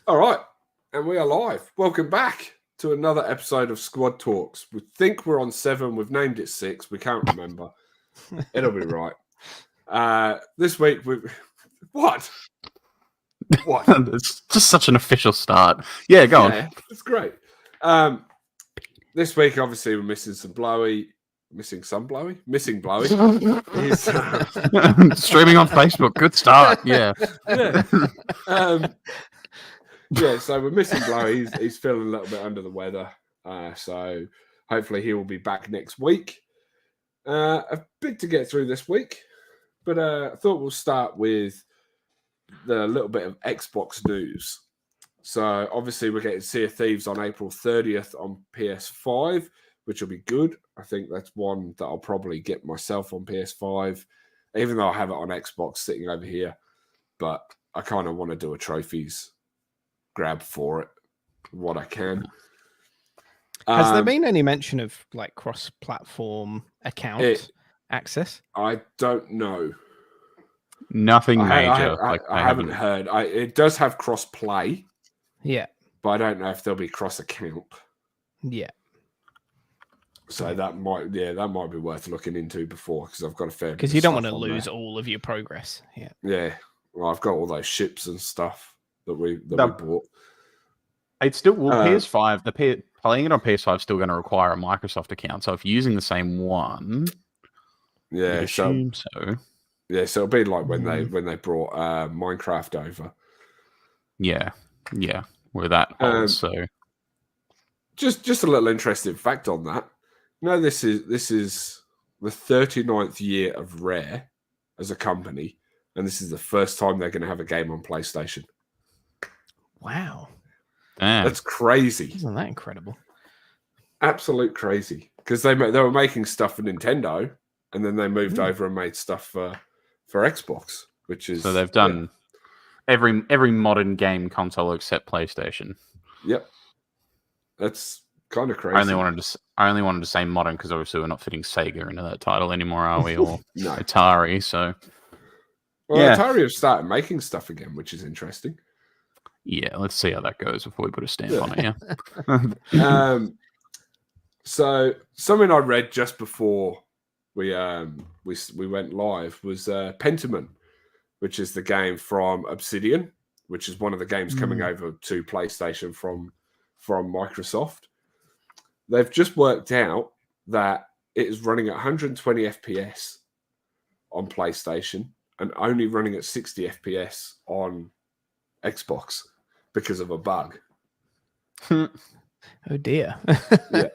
All right, and we are live. Welcome back to another episode of Squad Talks. We think we're on 7. We've named it 6. We can't remember. It'll be right. This week, What? It's just such an official start. Yeah, go on. It's great. This week, obviously, we're missing some Blowy. Missing Blowy. He's streaming on Facebook. Good start. Yeah. So we're missing Blowy. He's feeling a little bit under the weather. So hopefully he will be back next week. A bit to get through this week, but I thought we'll start with the little bit of Xbox news. So obviously we're getting Sea of Thieves on April 30th on PS5, which will be good. I think that's one that I'll probably get myself on PS5, even though I have it on Xbox sitting over here. But I kind of want to do a trophies grab for it, what I can. Has there been any mention of like cross-platform account access? I don't know. Nothing major. I haven't heard. It does have cross-play. Yeah. But I don't know if there'll be cross-account. Yeah. So that might be worth looking into before, because I've got a fair. Because you don't want to lose all of your progress. Yeah. Yeah. Well, I've got all those ships and stuff that we bought. It's still PS5. Playing it on PS5 is still going to require a Microsoft account. So if you're using the same one, yeah, so yeah, so it'll be like when they brought Minecraft over. Yeah, where that holds. So just a little interesting fact on that. You know, this is the 39th year of Rare as a company, and this is the first time they're going to have a game on PlayStation. Wow. Damn. That's crazy. Isn't that incredible? Absolute crazy. Because they were making stuff for Nintendo, and then they moved over and made stuff for Xbox, which is... So they've done every modern game console except PlayStation. Yep. That's kind of crazy. I only wanted to say modern because obviously we're not fitting Sega into that title anymore, are we? Or no. Atari, so... Well, yeah. Atari have started making stuff again, which is interesting. Yeah, let's see how that goes before we put a stamp on it, yeah. So something I read just before we went live was Pentiment, which is the game from Obsidian, which is one of the games coming over to PlayStation from Microsoft. They've just worked out that it is running at 120 FPS on PlayStation and only running at 60 FPS on Xbox because of a bug. Oh dear. Yeah,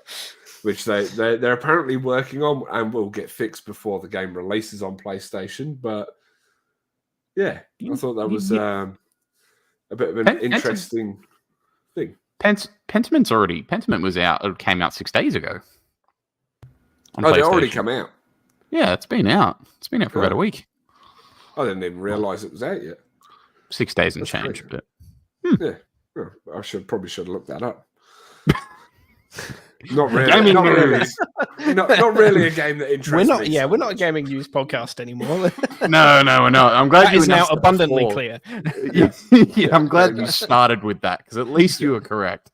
which they're apparently working on and will get fixed before the game releases on PlayStation. But yeah, I thought that was a bit of an interesting thing. Pentiment was out. It came out 6 days ago. They already come out. Yeah, it's been out. It's been out for about a week. I didn't even realize it was out yet. 6 days and change, but yeah, I probably should have looked that up. Not really. Not really a game that interests me. We're not a gaming news podcast anymore. No, we're not. I'm glad that is now abundantly clear. Yeah, I'm glad you started with that because at least you were correct.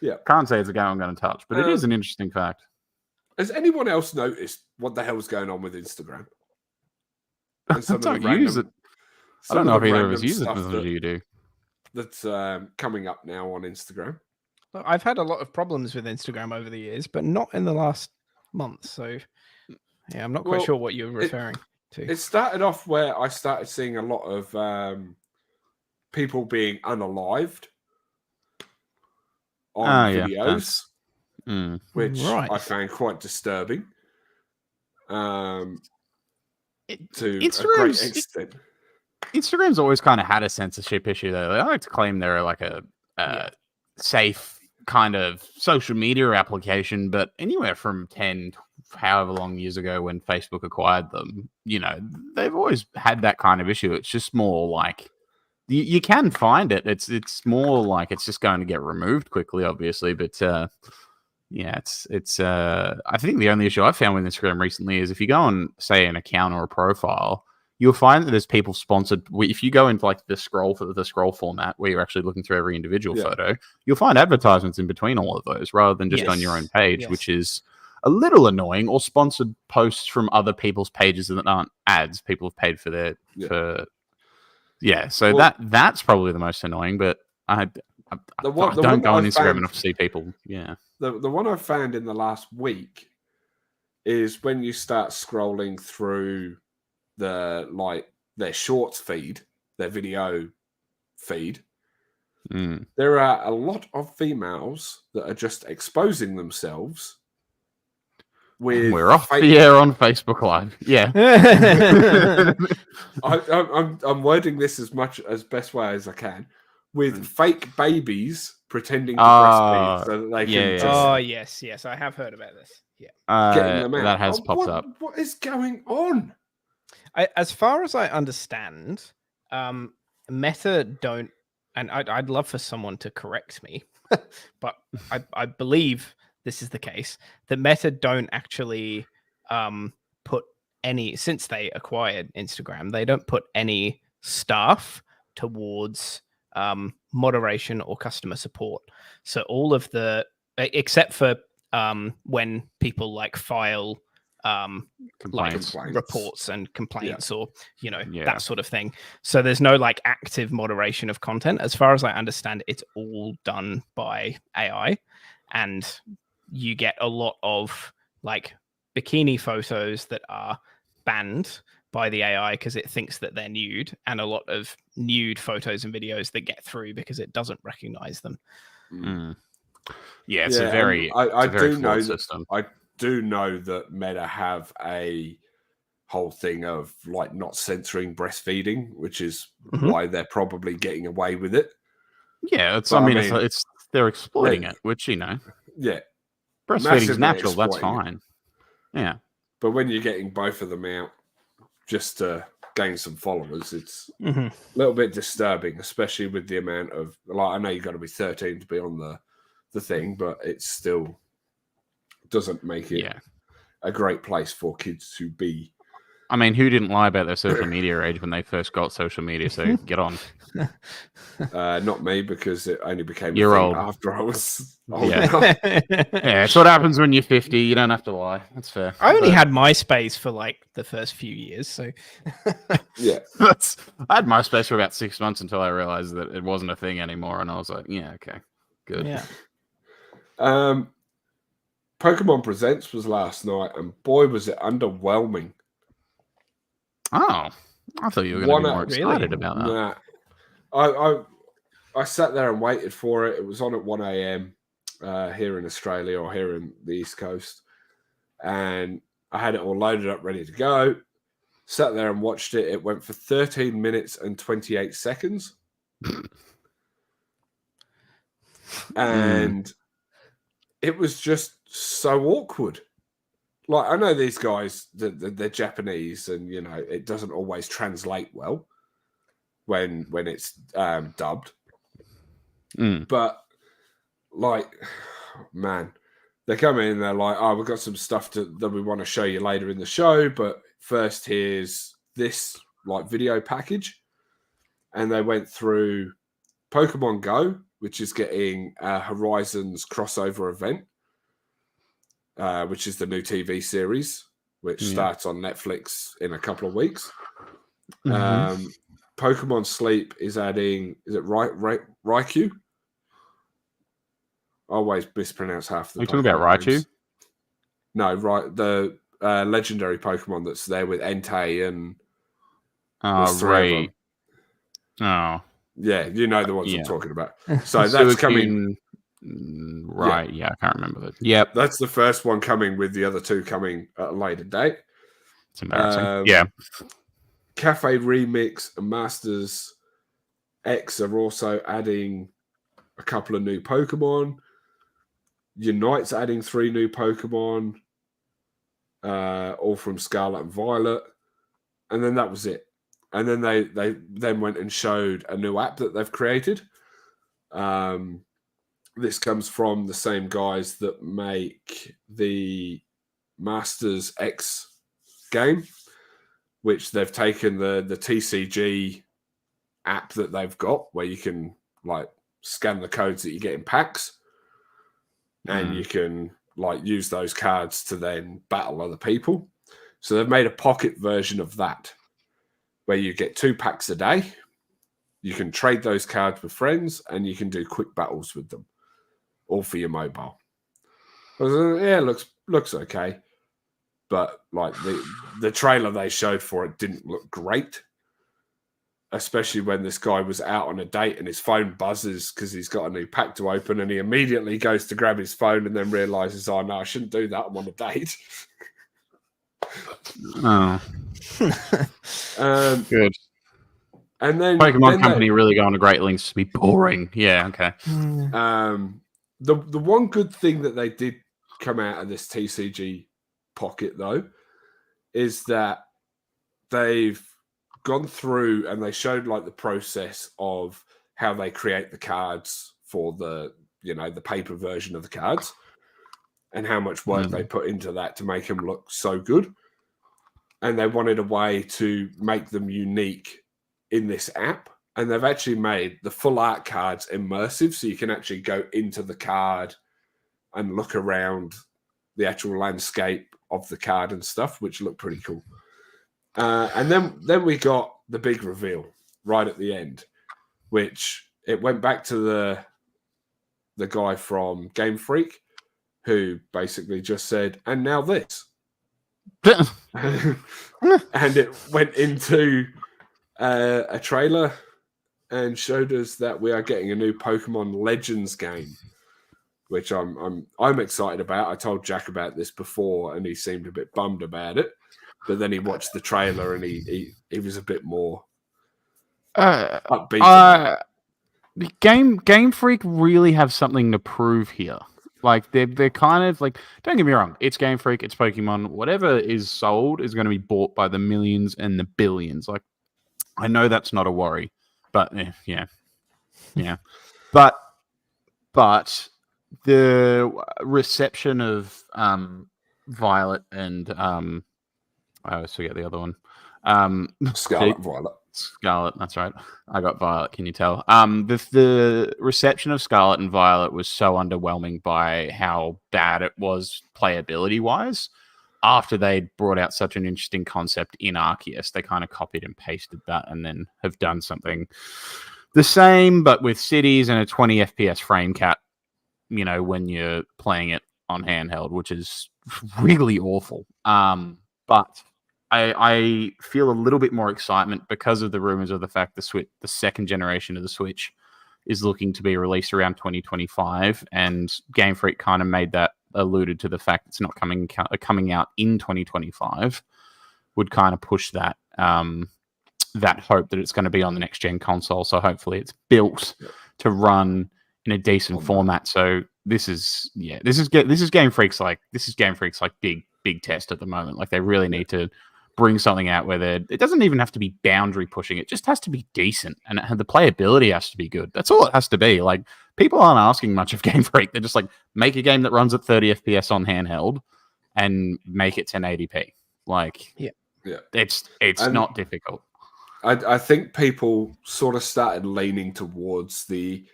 Yeah, can't say it's a game I'm going to touch, but it is an interesting fact. Has anyone else noticed what the hell's going on with Instagram? I don't use it. I don't know if either of us use it as much as you do. That's coming up now on Instagram. I've had a lot of problems with Instagram over the years, but not in the last month. So, yeah, I'm not quite sure what you're referring to. It started off where I started seeing a lot of people being unalived on videos, which I found quite disturbing. To a great extent. Instagram's always kind of had a censorship issue, though. I like to claim they're like a safe kind of social media application, but anywhere from 10, however long years ago when Facebook acquired them, they've always had that kind of issue. It's just more like you can find it. It's more like it's just going to get removed quickly, obviously, but it's I think the only issue I've found with Instagram recently is if you go on, say, an account or a profile, you'll find that there's people sponsored. If you go into like the scroll format where you're actually looking through every individual photo, you'll find advertisements in between all of those rather than just on your own page, which is a little annoying, or sponsored posts from other people's pages that aren't ads. People have paid for their so that's probably the most annoying. But I don't go on Instagram enough to see people. Yeah, the one I found in the last week is when you start scrolling through their shorts feed, their video feed. There are a lot of females that are just exposing themselves. We're off the air on Facebook Live. Yeah. I'm wording this as best way as I can. With fake babies pretending to breastfeed so that they can Oh, yes. I have heard about this. Yeah. Getting them out. That has popped up. What is going on? As far as I understand, Meta don't, and I'd love for someone to correct me, but I believe this is the case, that Meta don't actually put any, since they acquired Instagram, they don't put any staff towards moderation or customer support. So all of the, except for when people like file complaints. Reports and complaints or that sort of thing, so there's no like active moderation of content. As far as I understand, it's all done by AI, and you get a lot of like bikini photos that are banned by the AI because it thinks that they're nude, and a lot of nude photos and videos that get through because it doesn't recognize them. Yeah, it's a very flawed system. I do know that Meta have a whole thing of like not censoring breastfeeding, which is why they're probably getting away with it. Yeah, it's they're exploiting it, which breastfeeding is natural. That's fine. Yeah, but when you're getting both of them out just to gain some followers, it's a little bit disturbing, especially with the amount of I know you've got to be 13 to be on the thing, but it still doesn't make it a great place for kids to be. I mean, who didn't lie about their social media age when they first got social media? So get on. Not me, because it only became you're old after I was old. Yeah, it's what happens when you're 50. You don't have to lie. That's fair. I only had MySpace for like the first few years, so yeah. I had MySpace for about 6 months until I realized that it wasn't a thing anymore, and I was like, yeah, okay, good. Yeah. Pokemon Presents was last night, and boy, was it underwhelming. Oh, I thought you were going to be more excited about that. Nah. I sat there and waited for it. It was on at 1 a.m. Here in Australia, or here in the East Coast. And I had it all loaded up, ready to go. Sat there and watched it. It went for 13 minutes and 28 seconds. And it was just so awkward. Like, I know these guys, they're Japanese, and it doesn't always translate well when it's dubbed. But like, man, they come in and they're like, "Oh, we've got some stuff that we want to show you later in the show, but first here's this like video package." And they went through Pokemon Go, which is getting Horizon's crossover event. Which is the new TV series, which starts on Netflix in a couple of weeks. Pokemon Sleep is adding, is it Raikou? I always mispronounce half the. Are you talking about Raichu? Names. No, the legendary Pokemon that's there with Entei and. Right. Oh. Yeah, you know the ones I'm talking about. So that's coming. Right, I can't remember that. Yep, that's the first one coming, with the other two coming at a later date. It's embarrassing. Cafe Remix and Masters X are also adding a couple of new Pokemon. Unite's adding 3 new Pokemon, all from Scarlet and Violet, and then that was it. And then they then went and showed a new app that they've created. This comes from the same guys that make the Masters X game, which they've taken the TCG app that they've got, where you can like scan the codes that you get in packs, and you can like use those cards to then battle other people. So they've made a pocket version of that, where you get 2 packs a day. You can trade those cards with friends, and you can do quick battles with them, all for your mobile. I was like, yeah, looks okay, but like the trailer they showed for it didn't look great, especially when this guy was out on a date and his phone buzzes because he's got a new pack to open, and he immediately goes to grab his phone and then realizes, oh no, I shouldn't do that. I'm on a date. Oh, good. And then Pokemon Company really going to great lengths to be boring. Yeah, okay. The one good thing that they did come out of this TCG pocket, though, is that they've gone through and they showed like the process of how they create the cards for the paper version of the cards, and how much work they put into that to make them look so good. And they wanted a way to make them unique in this app, and they've actually made the full art cards immersive, so you can actually go into the card and look around the actual landscape of the card and stuff, which look pretty cool. And then we got the big reveal right at the end, which it went back to the guy from Game Freak, who basically just said, and now this. And it went into a trailer and showed us that we are getting a new Pokemon Legends game, which I'm excited about. I told Jack about this before, and he seemed a bit bummed about it. But then he watched the trailer, and he was a bit more upbeat. Game Freak really have something to prove here. Like they're kind of like, don't get me wrong, it's Game Freak, it's Pokemon. Whatever is sold is going to be bought by the millions and the billions. Like, I know that's not a worry, but yeah. But the reception of Violet and I always forget the other one. Scarlet, that's right. I got Violet, can you tell? The reception of Scarlet and Violet was so underwhelming by how bad it was playability-wise. After they brought out such an interesting concept in Arceus, they kind of copied and pasted that and then have done something the same, but with cities and a 20 FPS frame cap, when you're playing it on handheld, which is really awful. But I feel a little bit more excitement because of the rumors of the fact the second generation of the Switch is looking to be released around 2025, and Game Freak kind of alluded to the fact it's not coming out in 2025, would kind of push that that hope that it's going to be on the next gen console. So hopefully it's built to run in a decent format. So this is Game Freak's like big test at the moment. Like, they really need to bring something out where it doesn't even have to be boundary pushing. It just has to be decent, and the playability has to be good. That's all it has to be. Like, people aren't asking much of Game Freak. They're just like, make a game that runs at 30 FPS on handheld and make it 1080p. Like, it's not difficult. I think people sort of started leaning towards the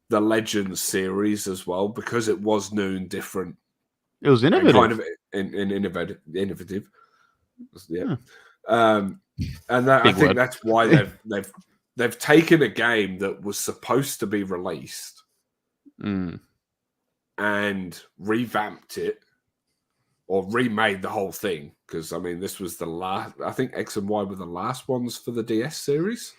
Legends series as well, because it was new and different. It was innovative. Kind of innovative. Yeah. And I think that's why they've taken a game that was supposed to be released and revamped it, or remade the whole thing. Because I mean, this was the last. I think X and Y were the last ones for the DS series,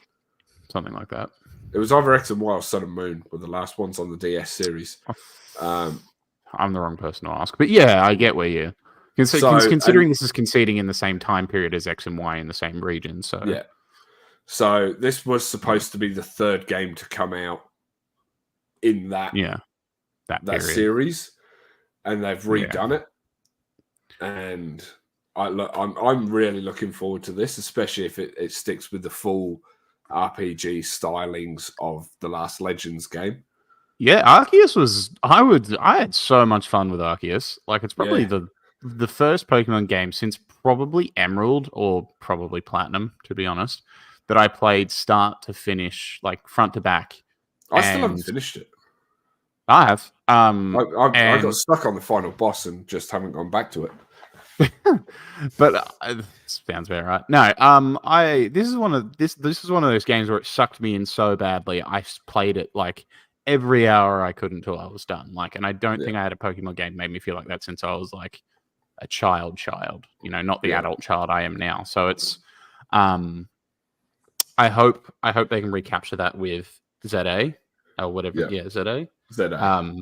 something like that. It was either X and Y or Sun and Moon were the last ones on the DS series. I'm the wrong person to ask, but yeah, I get where you. Considering this is conceding in the same time period as X and Y in the same region, so yeah. So this was supposed to be the third game to come out in that series, and they've redone it. And I'm really looking forward to this, especially if it sticks with the full RPG stylings of the last Legends game. Yeah, Arceus was. I had so much fun with Arceus. Like, it's probably the the first Pokemon game since probably Emerald or probably Platinum, to be honest, that I played start to finish, like front to back. I still haven't And finished it. I have. I And got stuck on the final boss and just haven't gone back to it. but sounds about right. No, this is one of those games where it sucked me in so badly. I played it like every hour I could until I was done. Like, and I don't think I had a Pokemon game made me feel like that since I was like a child. You know, not the adult child I am now. So it's, I hope they can recapture that with ZA or whatever. Yeah, ZA. ZA.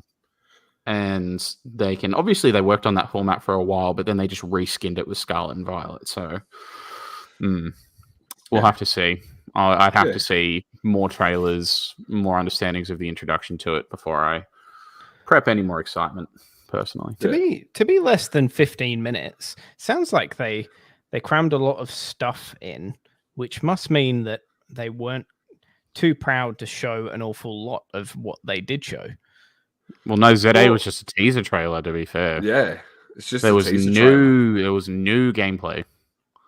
And they can obviously they worked on that format for a while, but then they just reskinned it with Scarlet and Violet. So we'll have to see. I'd have to see more trailers, more understandings of the introduction to it before I prep any more excitement. Personally, to be less than 15 minutes sounds like they crammed a lot of stuff in, which must mean that they weren't too proud to show an awful lot of what they did show. Well, no, ZA was just a teaser trailer, to be fair. Yeah, it's just there was new gameplay.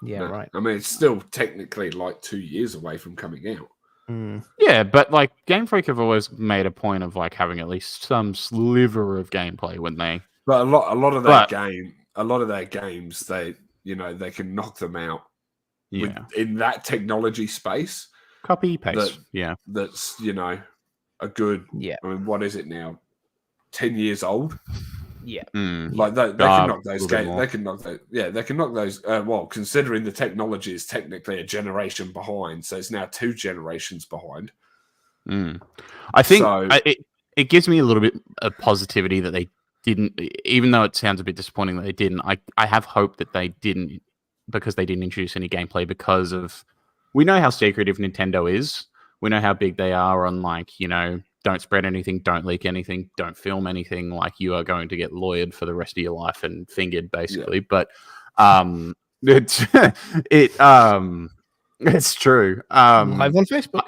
Yeah, right. I mean, it's still technically like 2 years away from coming out. Yeah, but like Game Freak have always made a point of like having at least some sliver of gameplay when they. But a lot of their games, they can knock them out. Yeah. In that technology space. Copy paste. That's a good. Yeah. I mean, what is it now? 10 years old. Yeah. Like they can knock those games. They can knock those. Yeah, they can knock those. Well, considering the technology is technically a generation behind, so it's now 2 generations behind. I think it gives me a little bit of positivity that they didn't, even though it sounds a bit disappointing that they didn't. I have hope that they didn't, because they didn't introduce any gameplay, because of we know how secretive Nintendo is. We know how big they are on don't spread anything, don't leak anything, don't film anything. Like, you are going to get lawyered for the rest of your life and fingered, basically. Yeah. But it's true. Live on Facebook.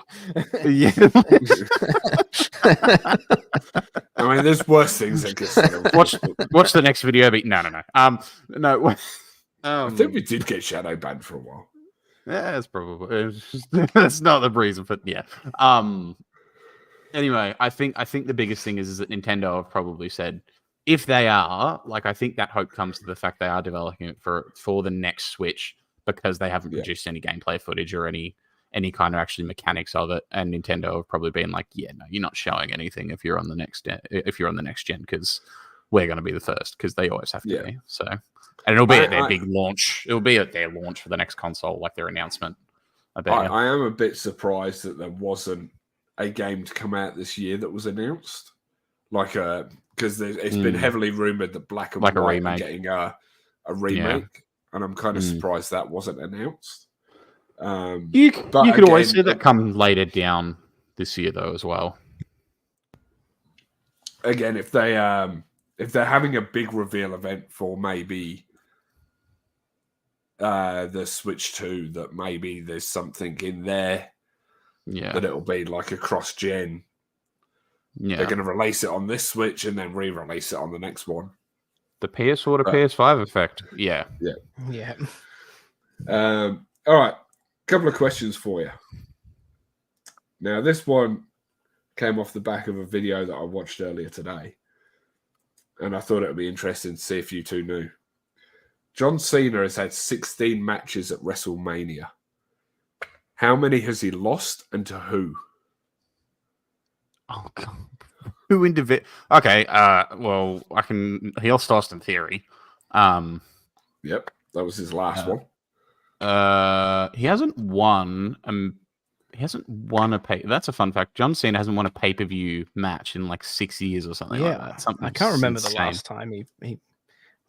Yeah. I mean, there's worse things that could say. Watch the next video. No. No. I think we did get shadow banned for a while. Yeah, that's probably that's not the reason, but yeah. Anyway, I think the biggest thing is that Nintendo have probably said, if they are, like, I think that hope comes to the fact they are developing it for the next Switch, because they haven't produced any gameplay footage or any kind of actually mechanics of it, and Nintendo have probably been like, yeah, no, you're not showing anything if you're on the next gen, because we're going to be the first, because they always have to be. So, and it'll be at their big launch. It'll be at their launch for the next console, like their announcement. I am a bit surprised that there wasn't a game to come out this year that was announced, like because it's been heavily rumored that Black and White are getting a remake, and I'm kind of surprised that wasn't announced. You could always see that come later down this year, though, as well. Again, if they're having a big reveal event for maybe the Switch 2, that maybe there's something in there. Yeah, that it'll be like a cross-gen. Yeah, they're going to release it on this Switch and then re-release it on the next one. The PS4 to PS5 effect. Yeah. All right, couple of questions for you. Now, this one came off the back of a video that I watched earlier today, and I thought it would be interesting to see if you two knew. John Cena has had 16 matches at WrestleMania. How many has he lost, and to who? Oh, God. Who individual? Okay. Well, he lost Austin Theory. Yep, that was his last one. He hasn't won. He hasn't won a pay. That's a fun fact. John Cena hasn't won a pay-per-view match in like 6 years or something. like that. I can't remember the last time he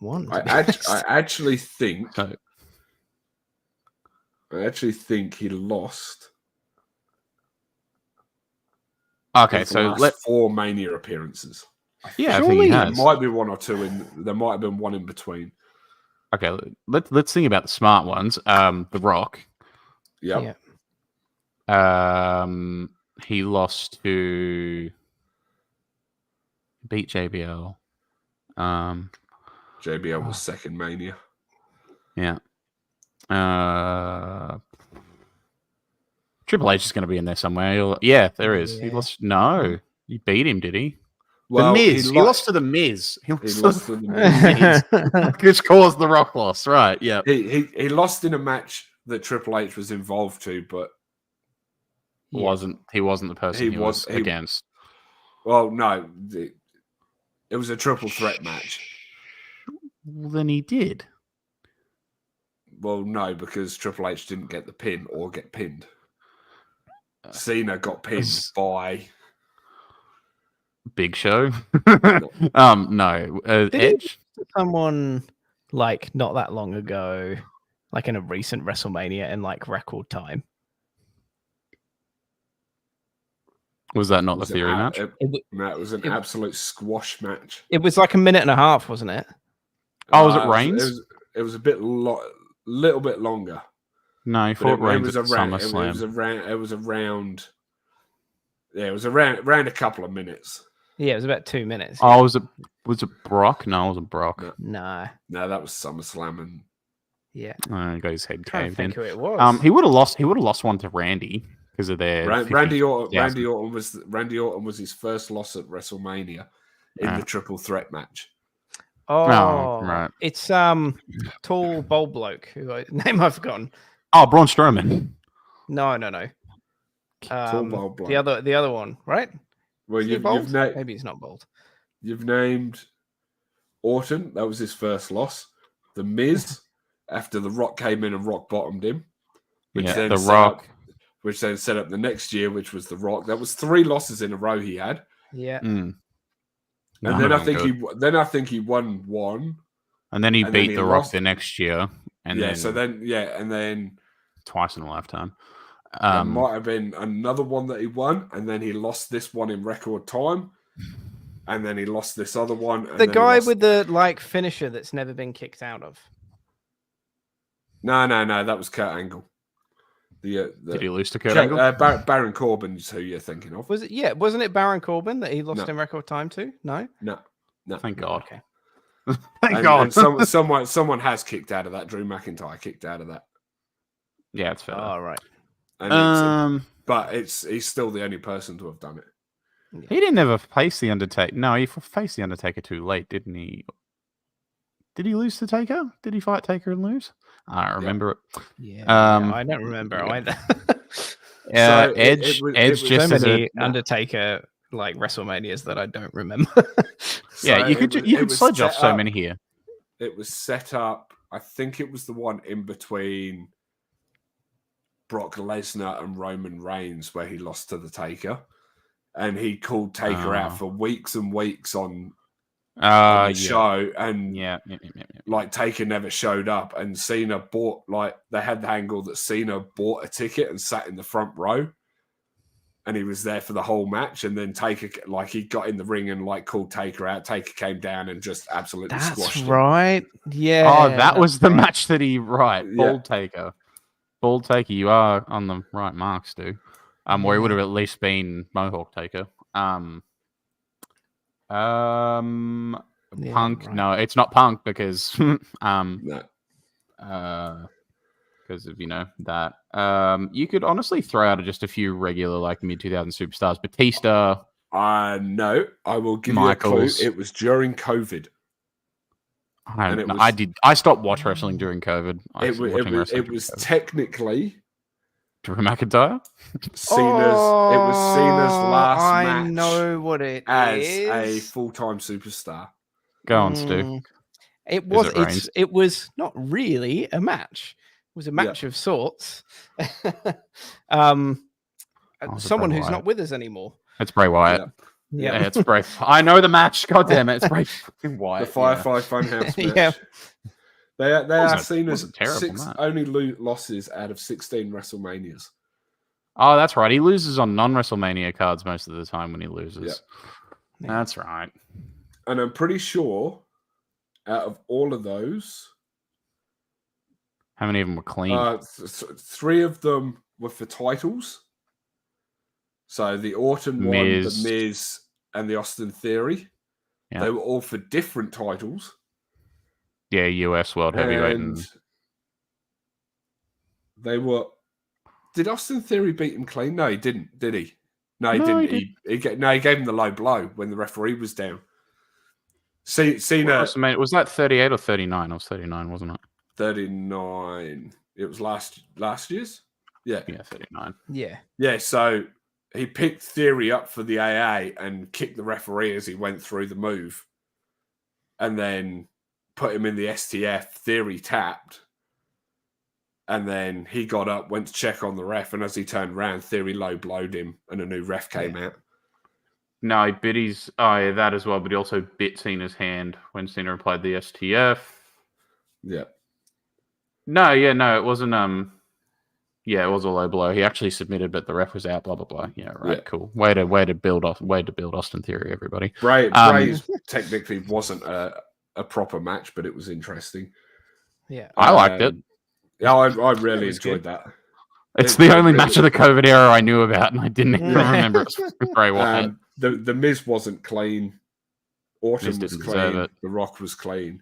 won. I actually think. I actually think he lost. Okay, so let's 4 Mania appearances. Yeah, I think he has. There might be 1 or 2 there might have been 1 in between. Okay, let's think about the smart ones. The Rock. Yep. Yeah. He lost to beat JBL. JBL was second Mania. Yeah. Triple H is going to be in there somewhere. Yeah, there is. He Yeah. lost. No, he beat him, did he? Well, the Miz. He lost to the Miz. He lost to the Miz. Which caused the Rock loss, right? Yeah. He lost in a match that Triple H was involved to, but He wasn't the person he was against. Well, no, it was a triple threat match. Well, then he did. Well, no, because Triple H didn't get the pin or get pinned. Cena got pinned by Big Show. No, Did Edge. Someone like not that long ago, like in a recent WrestleMania in like record time. Was that not the Theory match? No, it was an absolute squash match. It was like a minute and a half, wasn't it? Oh, was it Reigns? It was a little bit longer. No, he fought Reigns at SummerSlam. It was around a couple of minutes. Yeah, it was about 2 minutes. Oh, was it Brock? No, it wasn't Brock. No, that was SummerSlam, and yeah, he got his head I caved think in. who it was. He would have lost one to Randy because of their Randy Orton was his first loss at WrestleMania in the triple threat match. Oh, right. It's tall, bold bloke who name I've forgotten. Oh, Braun Strowman. No. Tall, bold bloke. The other one, right? Well, maybe he's not bold. You've named Orton. That was his first loss. The Miz, after The Rock came in and rock bottomed him. Which then set up the next year, which was The Rock. That was 3 losses in a row he had. Yeah. Mm. And then I think he won one. And then he beat The Rock the next year. And then twice in a lifetime. There might have been another one that he won, and then he lost this one in record time, and then he lost this other one. And the guy with the like finisher that's never been kicked out of. No, that was Kurt Angle. Did he lose to Kurt Angle? Baron Corbin is who you're thinking of. Was it? Yeah, wasn't it Baron Corbin that he lost in record time to? No. Thank God. Okay. Thank God. And someone has kicked out of that. Drew McIntyre kicked out of that. Yeah, it's fair. All right. And but he's still the only person to have done it. He didn't ever face the Undertaker. No, he faced the Undertaker too late, didn't he? Did he lose to Taker? Did he fight Taker and lose? I don't remember it. Yeah, I don't remember either. Edge just so many Undertaker like WrestleManias that I don't remember. You could sledge off so many here. It was set up. I think it was the one in between Brock Lesnar and Roman Reigns where he lost to the Taker, and he called Taker out for weeks and weeks on the show, and like Taker never showed up, and Cena bought they had the angle that Cena bought a ticket and sat in the front row, and he was there for the whole match, and then Taker he got in the ring and called Taker out. Taker came down and just absolutely squashed him. Right. Yeah. Oh, that was the match that he Bold Taker. Bold Taker, you are on the right mark, Stu. Where he would have at least been Mohawk Taker. Punk. Right. No, it's not Punk because because of that. You could honestly throw out just a few regular mid-2000 superstars. Batista. No, I will give you a clue. It was during COVID. I stopped watching wrestling during COVID. It was technically Drew McIntyre. It was Cena's last match. I know what it as is. A full-time superstar. Go on, Stu. It was not really a match. It was a match of sorts. Someone who's not with us anymore. It's Bray Wyatt. Yeah, it's Bray. I know the match. God damn it, it's Bray fucking Wyatt. The Firefly Funhouse match. Yeah. They are seen as only losses out of 16 WrestleManias. Oh, that's right. He loses on non-WrestleMania cards most of the time when he loses. Yeah. That's right. And I'm pretty sure out of all of those... How many of them were clean? 3 of them were for titles. So the Orton one, the Miz, and the Austin Theory. Yeah. They were all for different titles. Yeah, US World Heavyweight. And they were. Did Austin Theory beat him clean? No, he didn't. Did he? No, he didn't. He gave him the low blow when the referee was down. Cena. Was that 38 or 39? It was 39, wasn't it? 39. It was last year's. Yeah. Yeah, 39. Yeah. Yeah. So he picked Theory up for the AA and kicked the referee as he went through the move, and then put him in the STF. Theory tapped. And then he got up, went to check on the ref, and as he turned around, Theory low blowed him, and a new ref came out. No, he bit his. Oh, yeah, that as well. But he also bit Cena's hand when Cena applied the STF. Yeah. No, it wasn't. Yeah, it was a low blow. He actually submitted, but the ref was out. Blah blah blah. Yeah, right. Yeah. Cool. Way to build Austin Theory, everybody. Bray's technically wasn't a proper match, but it was interesting. Yeah, I liked it. Yeah, I really enjoyed that. It's the only match of the COVID era I knew about, and I didn't even remember it was Bray Wyatt. The Miz wasn't clean. Orton was clean. The Rock was clean.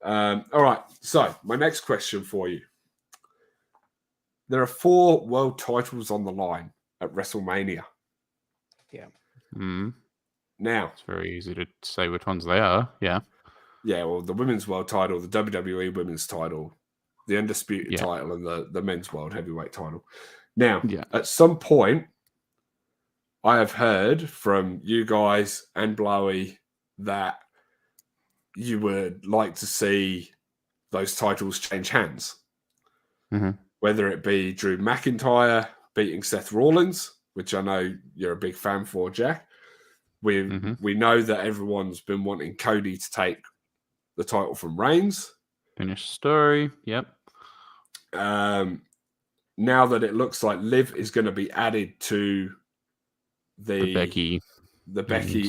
All right. So my next question for you. There are 4 world titles on the line at WrestleMania. Yeah. Now it's very easy to say which ones they are. Yeah. Yeah. Well, the women's world title, the WWE women's title, the undisputed title, and the men's world heavyweight title. Now, at some point, I have heard from you guys and Blowy that you would like to see those titles change hands. Mm-hmm. Whether it be Drew McIntyre beating Seth Rollins, which I know you're a big fan for, Jack. We know that everyone's been wanting Cody to take the title from Reigns. Finish story. Yep. Now that it looks like Liv is going to be added to the Becky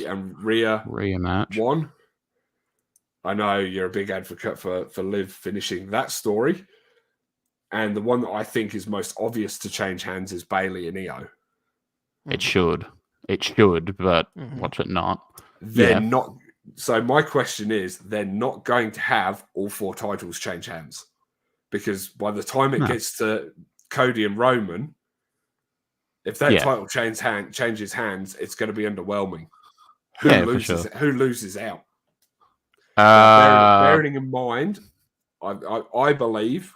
and Rhea match one. I know you're a big advocate for Liv finishing that story. And the one that I think is most obvious to change hands is Bayley and Io. It should, but watch it not. They're not. So my question is, they're not going to have all 4 titles change hands. Because by the time it gets to Cody and Roman, if that title changes hands, it's going to be underwhelming. Who loses out? Bearing in mind, I believe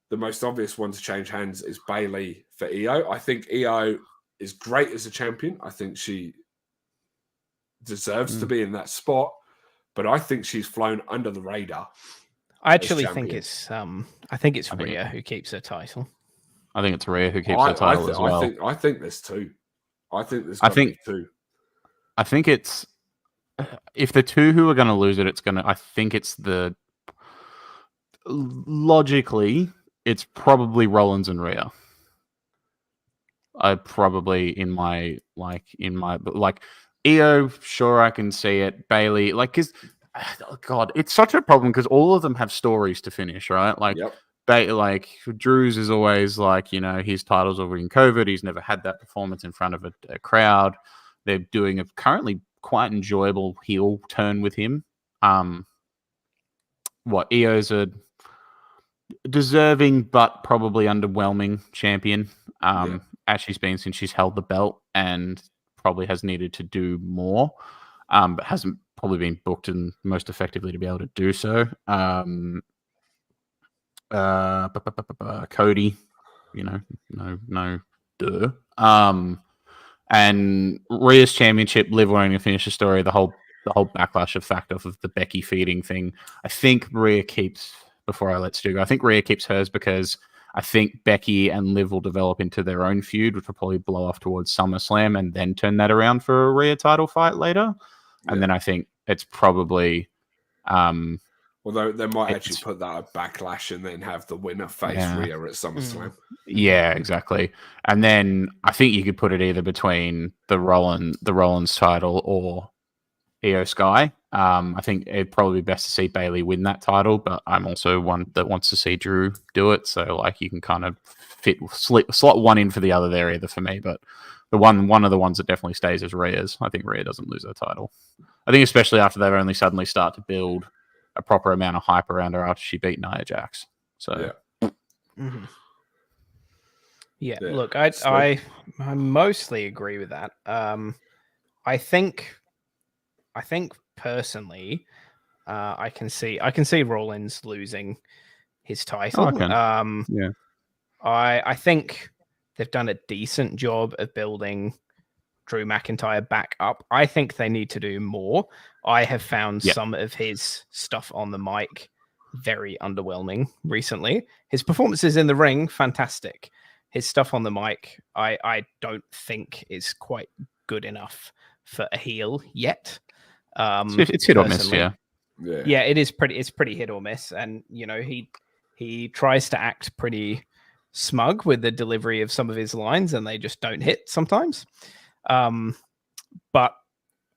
the most obvious one to change hands is Bayley for Io. I think Io is great as a champion. I think she deserves to be in that spot, but I think she's flown under the radar. I actually think it's Rhea who keeps her title. I think it's Rhea who keeps her title as well. I think there's 2. I think there's 2. I think it's if the 2 who are going to lose it, I think it's logically it's probably Rollins and Rhea. I probably in my Io, sure I can see it. Bayley, because oh God, it's such a problem because all of them have stories to finish, right? Drew's is always his titles over in COVID. He's never had that performance in front of a crowd. They're doing a currently quite enjoyable heel turn with him. Io's a deserving but probably underwhelming champion. As she's been since she's held the belt and probably has needed to do more, but hasn't probably been booked and most effectively to be able to do so. Cody, no duh. And Rhea's championship, Liv wanting to finish the story, the whole backlash effect off of the Becky feeding thing. I think Rhea keeps, before I let Stu go, I think Rhea keeps hers because I think Becky and Liv will develop into their own feud, which will probably blow off towards SummerSlam and then turn that around for a Rhea title fight later. And then I think it's probably... although they might actually put that at Backlash and then have the winner face Rhea at SummerSlam. Yeah, exactly. And then I think you could put it either between the Rollins title or Io Sky. I think it'd probably be best to see Bayley win that title, but I'm also one that wants to see Drew do it. So you can kind of slot one in for the other there either for me. But the one of the ones that definitely stays is Rhea's. I think Rhea doesn't lose her title. I think especially after they've only suddenly start to build a proper amount of hype around her after she beat Nia Jax. So Mhm. Yeah, Yeah, look, so- I mostly agree with that. I think personally, I can see Rollins losing his title. Yeah. I think they've done a decent job of building Drew McIntyre back up. I think they need to do more. I have found Yeah. some of his stuff on the mic very underwhelming recently. His performances in the ring, fantastic. His stuff on the mic, I don't think is quite good enough for a heel yet. It's hit or miss, personally. yeah. Yeah, it's pretty hit or miss. And he tries to act pretty smug with the delivery of some of his lines, and they just don't hit sometimes. But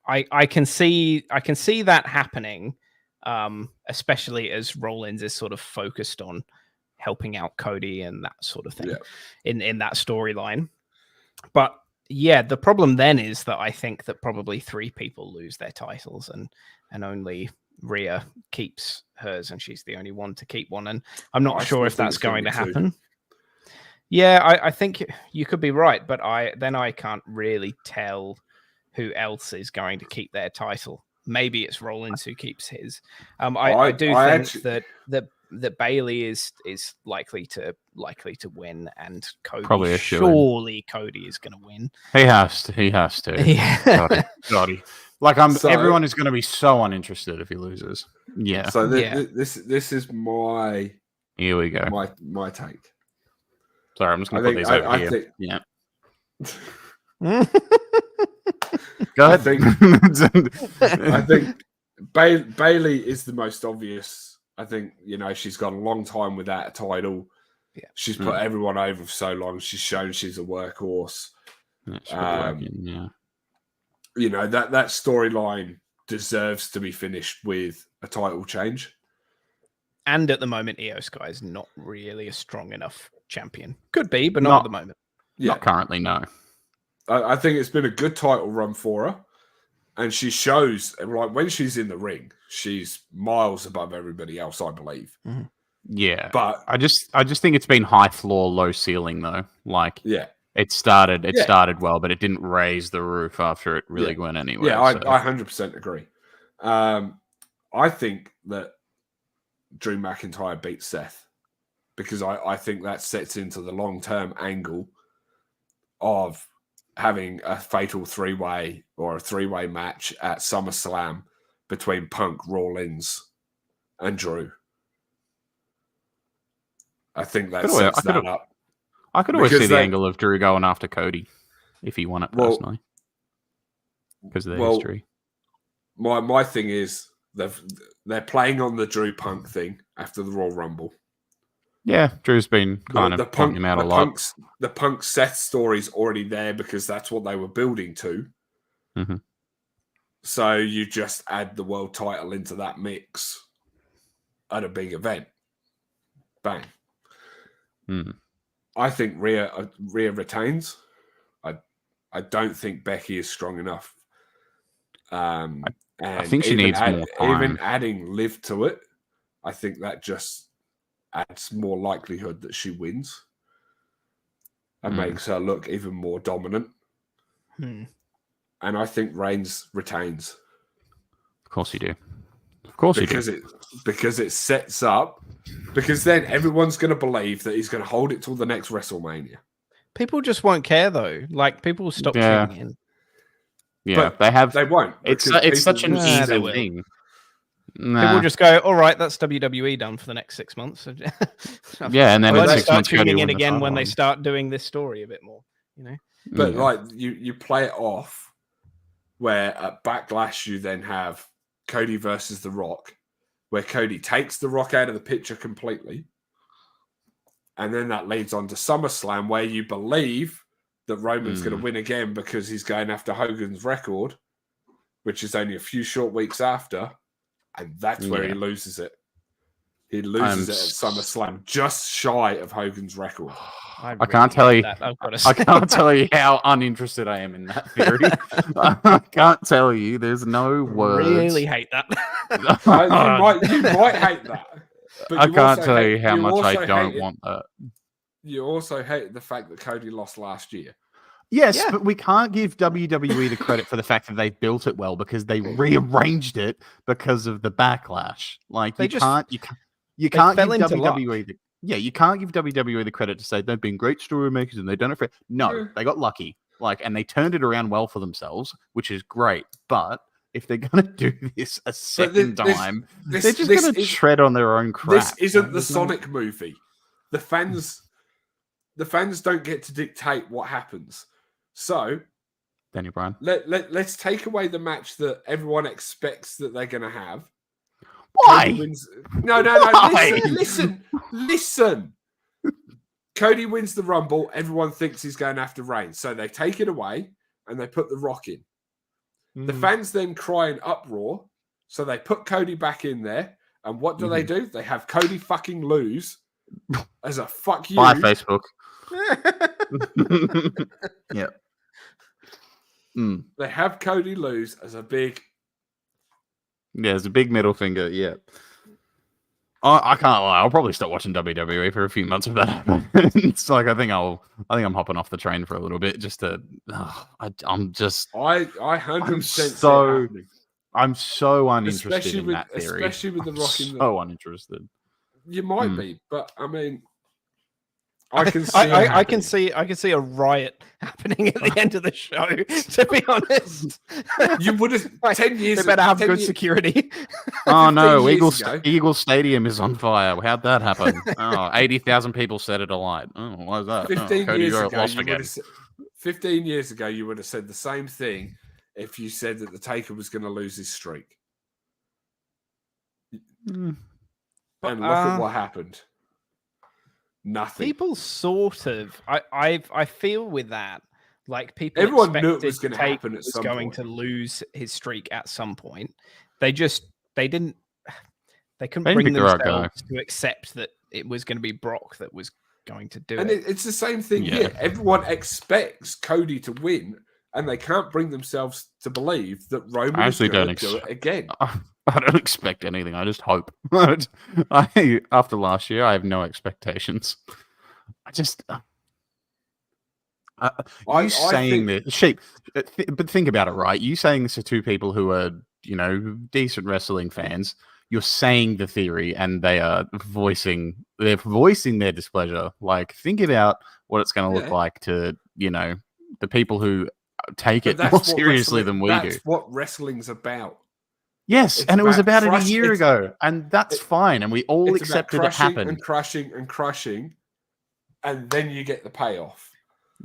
I can see that happening, especially as Rollins is sort of focused on helping out Cody and that sort of thing in that storyline. But yeah, the problem then is that I think that probably 3 people lose their titles and only Rhea keeps hers, and she's the only one to keep one. And I'm not sure if that's going to happen. Yeah, I think you could be right, but I can't really tell who else is going to keep their title. Maybe it's Rollins who keeps his. I think that Bailey is likely to win, and Cody Probably surely Cody is going to win. He has to. Yeah. God. Like everyone is going to be so uninterested if he loses. Yeah. So this is my Here we go. my take. Sorry, I'm just going to put these over here. Yeah. Go ahead. I think Bailey is the most obvious. I think, she's got a long time without a title. Yeah. She's put everyone over for so long. She's shown she's a workhorse. Yeah. That storyline deserves to be finished with a title change. And at the moment, Io Sky is not really a strong enough champion. Could be, but not at the moment. Yeah. Not currently, no. I think it's been a good title run for her. And she shows, like, when she's in the ring, she's miles above everybody else, I believe. Mm-hmm. Yeah. But I just think it's been high floor, low ceiling, though. Like, it started well, but it didn't raise the roof after it really went anywhere. Yeah, I 100% agree. I think that Drew McIntyre beats Seth because I think that sets into the long-term angle of having a fatal 3-way or a 3-way match at SummerSlam between Punk, Rollins, and Drew. I think that sets that up. I could always see the angle of Drew going after Cody if he won it personally. Because of the history. My thing is they're playing on the Drew Punk thing after the Royal Rumble. Yeah, Drew's been kind of pointing him out a lot. The Punk Seth story's already there because that's what they were building to. Mm-hmm. So you just add the world title into that mix at a big event. Bang. Mm. I think Rhea retains. I don't think Becky is strong enough. And I think she needs more time. Even adding Liv to it, I think that just adds more likelihood that she wins and makes her look even more dominant. And I think Reigns retains. Of course you do. Of course you do. Because it sets up. Because then everyone's going to believe that he's going to hold it till the next WrestleMania. People just won't care though. Like people will stop tuning in. Yeah, but they won't. It's such an easy thing. People just go, all right, that's WWE done for the next 6 months. Yeah, and then in 6 months, tuning in again when they start doing this story a bit more. But like you play it off, where at Backlash you then have Cody versus The Rock, where Cody takes The Rock out of the picture completely, and then that leads on to SummerSlam, where you believe that Roman's going to win again because he's going after Hogan's record, which is only a few short weeks after. And that's where he loses it. He loses it at SummerSlam, just shy of Hogan's record. I can't tell you. I can't tell you how uninterested I am in that theory. I can't tell you. There's no words. Really hate that. You might hate that. But I can't tell you how much I don't want that. You also hate the fact that Cody lost last year. Yes, but we can't give WWE the credit for the fact that they built it well because they rearranged it because of the backlash. Like you can't give WWE you can't give WWE the credit to say they've been great story makers and they've done it for they got lucky. And they turned it around well for themselves, which is great. But if they're gonna do this a second time, they're just gonna tread on their own crap. This isn't the Sonic movie. The fans don't get to dictate what happens. So, Daniel Bryan, let's take away the match that everyone expects that they're going to have. Why? No. Why? Listen. Cody wins the Rumble. Everyone thinks he's going after Reigns. So they take it away and they put The Rock in. The fans then cry in uproar. So they put Cody back in there. And what do they do? They have Cody fucking lose as a fuck you. Bye, Facebook. Yeah. They have Cody lose as a big... Yeah, it's a big middle finger, yeah. I can't lie. I'll probably stop watching WWE for a few months if that happens. It's like I think I'm hopping off the train for a little bit just to. I'm 100%. I'm so uninterested especially in that theory. Especially with The Rock in so uninterested. You might be, but I mean, I can see. I can see a riot happening at the end of the show. To be honest, you would have 10 years. They better have good security. Oh no, Eagle Stadium is on fire. How'd that happen? 80,000 people set it alight. Oh, why is that? 15 years ago, you would have said the same thing if you said that the Taker was going to lose his streak. And look at what happened. Nothing. People sort of. I feel with that. Like people. Everyone knew it was going to happen at some point. Going to lose his streak at some point. They couldn't bring themselves to accept that it was going to be Brock that was going to do it. And it's the same thing here. Everyone expects Cody to win, and they can't bring themselves to believe that Roman is going to do it again. I don't expect anything. I just hope. After last year, I have no expectations. But think about it, right? You saying this to two people who are, decent wrestling fans. You're saying the theory, and they are voicing their displeasure. Like, think about what it's going to look like to, the people who take it more seriously than we do. That's what wrestling's about. Yes, and it was about it a year ago, and that's fine, and we all accepted it happened. And crushing, and then you get the payoff.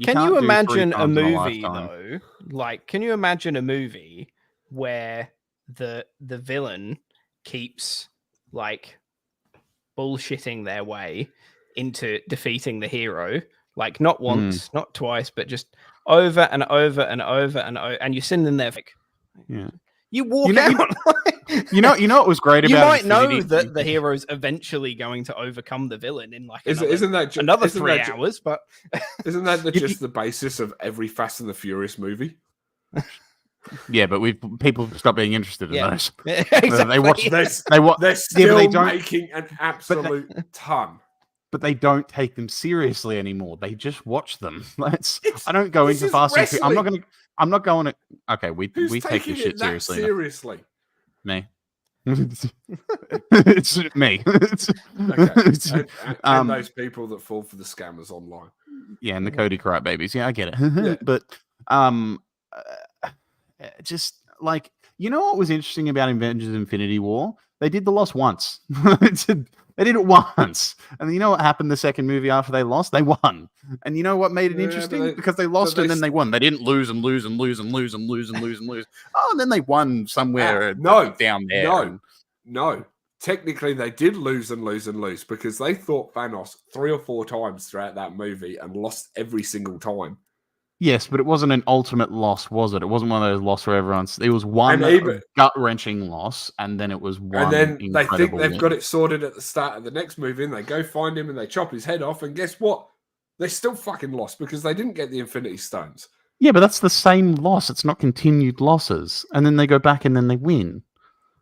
Can you imagine a movie though? Like, can you imagine a movie where the villain keeps like bullshitting their way into defeating the hero, like not once, not twice, but just over and over and over and over, and you're sitting there like, you walk out. You know what was great about you might Infinity? know that the hero's eventually going to overcome the villain in like another 3 hours, but isn't that just the basis of every Fast and the Furious movie? Yeah, but people stop being interested in those. Yeah, exactly. They watch. They're still making an absolute ton. But they don't take them seriously anymore. They just watch them. I don't go into Fast and Furious. I'm not going to. Okay, we take this shit seriously. Seriously, me. It's me. Okay. And those people that fall for the scammers online. Yeah, and the Cody Crybabies. babies. Yeah, I get it. Yeah. But just like, what was interesting about Avengers Infinity War? They did the loss once. They did it once. And you know what happened the second movie after they lost? They won. And you know what made it interesting? Because they lost and then they won. They didn't lose and lose and lose and lose and lose and lose and lose. Oh, and then they won somewhere down there. No. Technically, they did lose and lose and lose because they thought Thanos 3 or 4 times throughout that movie and lost every single time. Yes, but it wasn't an ultimate loss, was it? It wasn't one of those losses where everyone's. It was one And even- gut-wrenching loss, and then it was one. And then they think incredible they've win. got it sorted at the start of the next move in. They go find him and they chop his head off. And guess what? They still fucking lost because they didn't get the Infinity Stones. Yeah, but that's the same loss. It's not continued losses, and then they go back and then they win.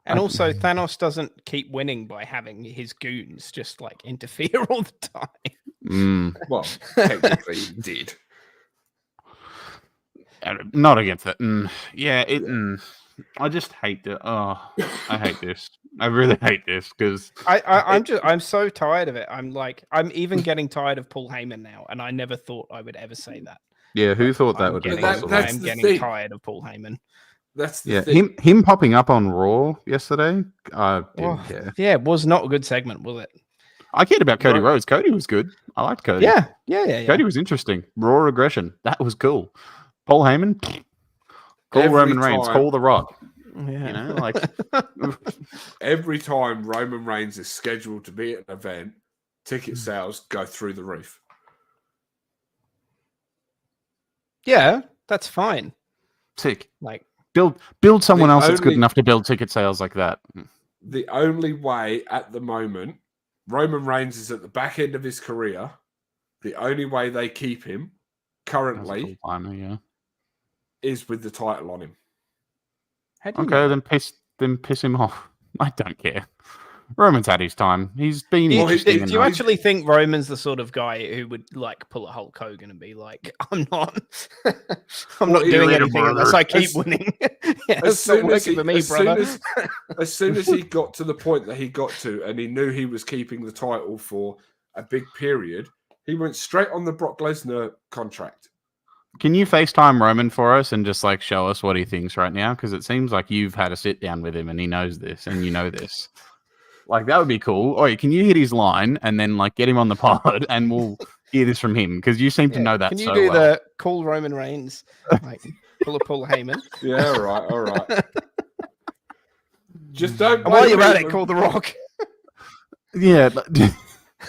And also, Thanos doesn't keep winning by having his goons just like interfere all the time. Mm. Well, technically he did. Not against it. Yeah, I just hate it. Oh, I hate this. I really hate this because I'm so tired of it. I'm even getting tired of Paul Heyman now, and I never thought I would ever say that. yeah, who thought that I'm would be getting, possible? that's I'm the getting thing. tired of Paul Heyman. That's the Yeah, thing. him popping up on Raw yesterday. I didn't Oh, care. yeah, it was not a good segment, was it? I cared about Cody Right. Rhodes. Cody was good. I liked Cody. Yeah. Cody was interesting. Raw aggression. That was cool. Paul Heyman. Call Every Roman Reigns. time- Call The Rock. Yeah. You know, like Every time Roman Reigns is scheduled to be at an event, ticket sales go through the roof. Yeah, that's fine. sick. Like, Build someone The else that's good only- enough to build ticket sales like that. The only way at the moment, Roman Reigns is at the back end of his career. The only way they keep him That was a currently cool timer, yeah. is with the title on him. how do you Okay, know? then piss him off. I don't care. Roman's had his time. He's been Do you, interesting do you enough. actually think Roman's the sort of guy who would like pull a Hulk Hogan and be like, "I'm not, I'm Well, not you doing later, anything unless brother." I keep As- winning." Yeah, as it's not soon as working for me, as soon brother. as soon as he got to the point that he got to, and he knew he was keeping the title for a big period, he went straight on the Brock Lesnar contract. Can you FaceTime Roman for us and just like show us what he thinks right now? Because it seems like you've had a sit down with him and he knows this and you know this. Like that would be cool. All right, can you hit his line and then like get him on the pod and we'll hear this from him because you seem to Yeah. know that Can you so do well. the call Roman Reigns, like pull a Paul Heyman? Yeah, all right. Just don't And while blame you're at me it, when- call The Rock. Yeah, but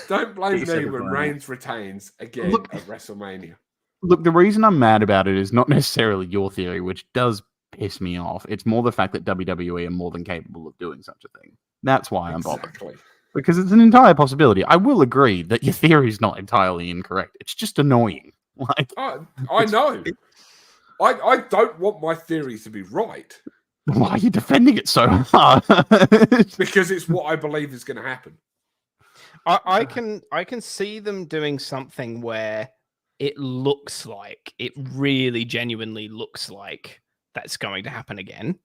Don't blame He me said it when right. Reigns retains again Look- at WrestleMania. look, the reason I'm mad about it is not necessarily your theory, which does piss me off. It's more the fact that WWE are more than capable of doing such a thing. That's why I'm bothered. Exactly. Because it's an entire possibility. I will agree that your theory is not entirely incorrect. It's just annoying. Like, I know. I don't want my theories to be right why are you defending it so hard? because it's what I believe is going to happen. I can see them doing something where it looks like it really genuinely looks like that's going to happen again.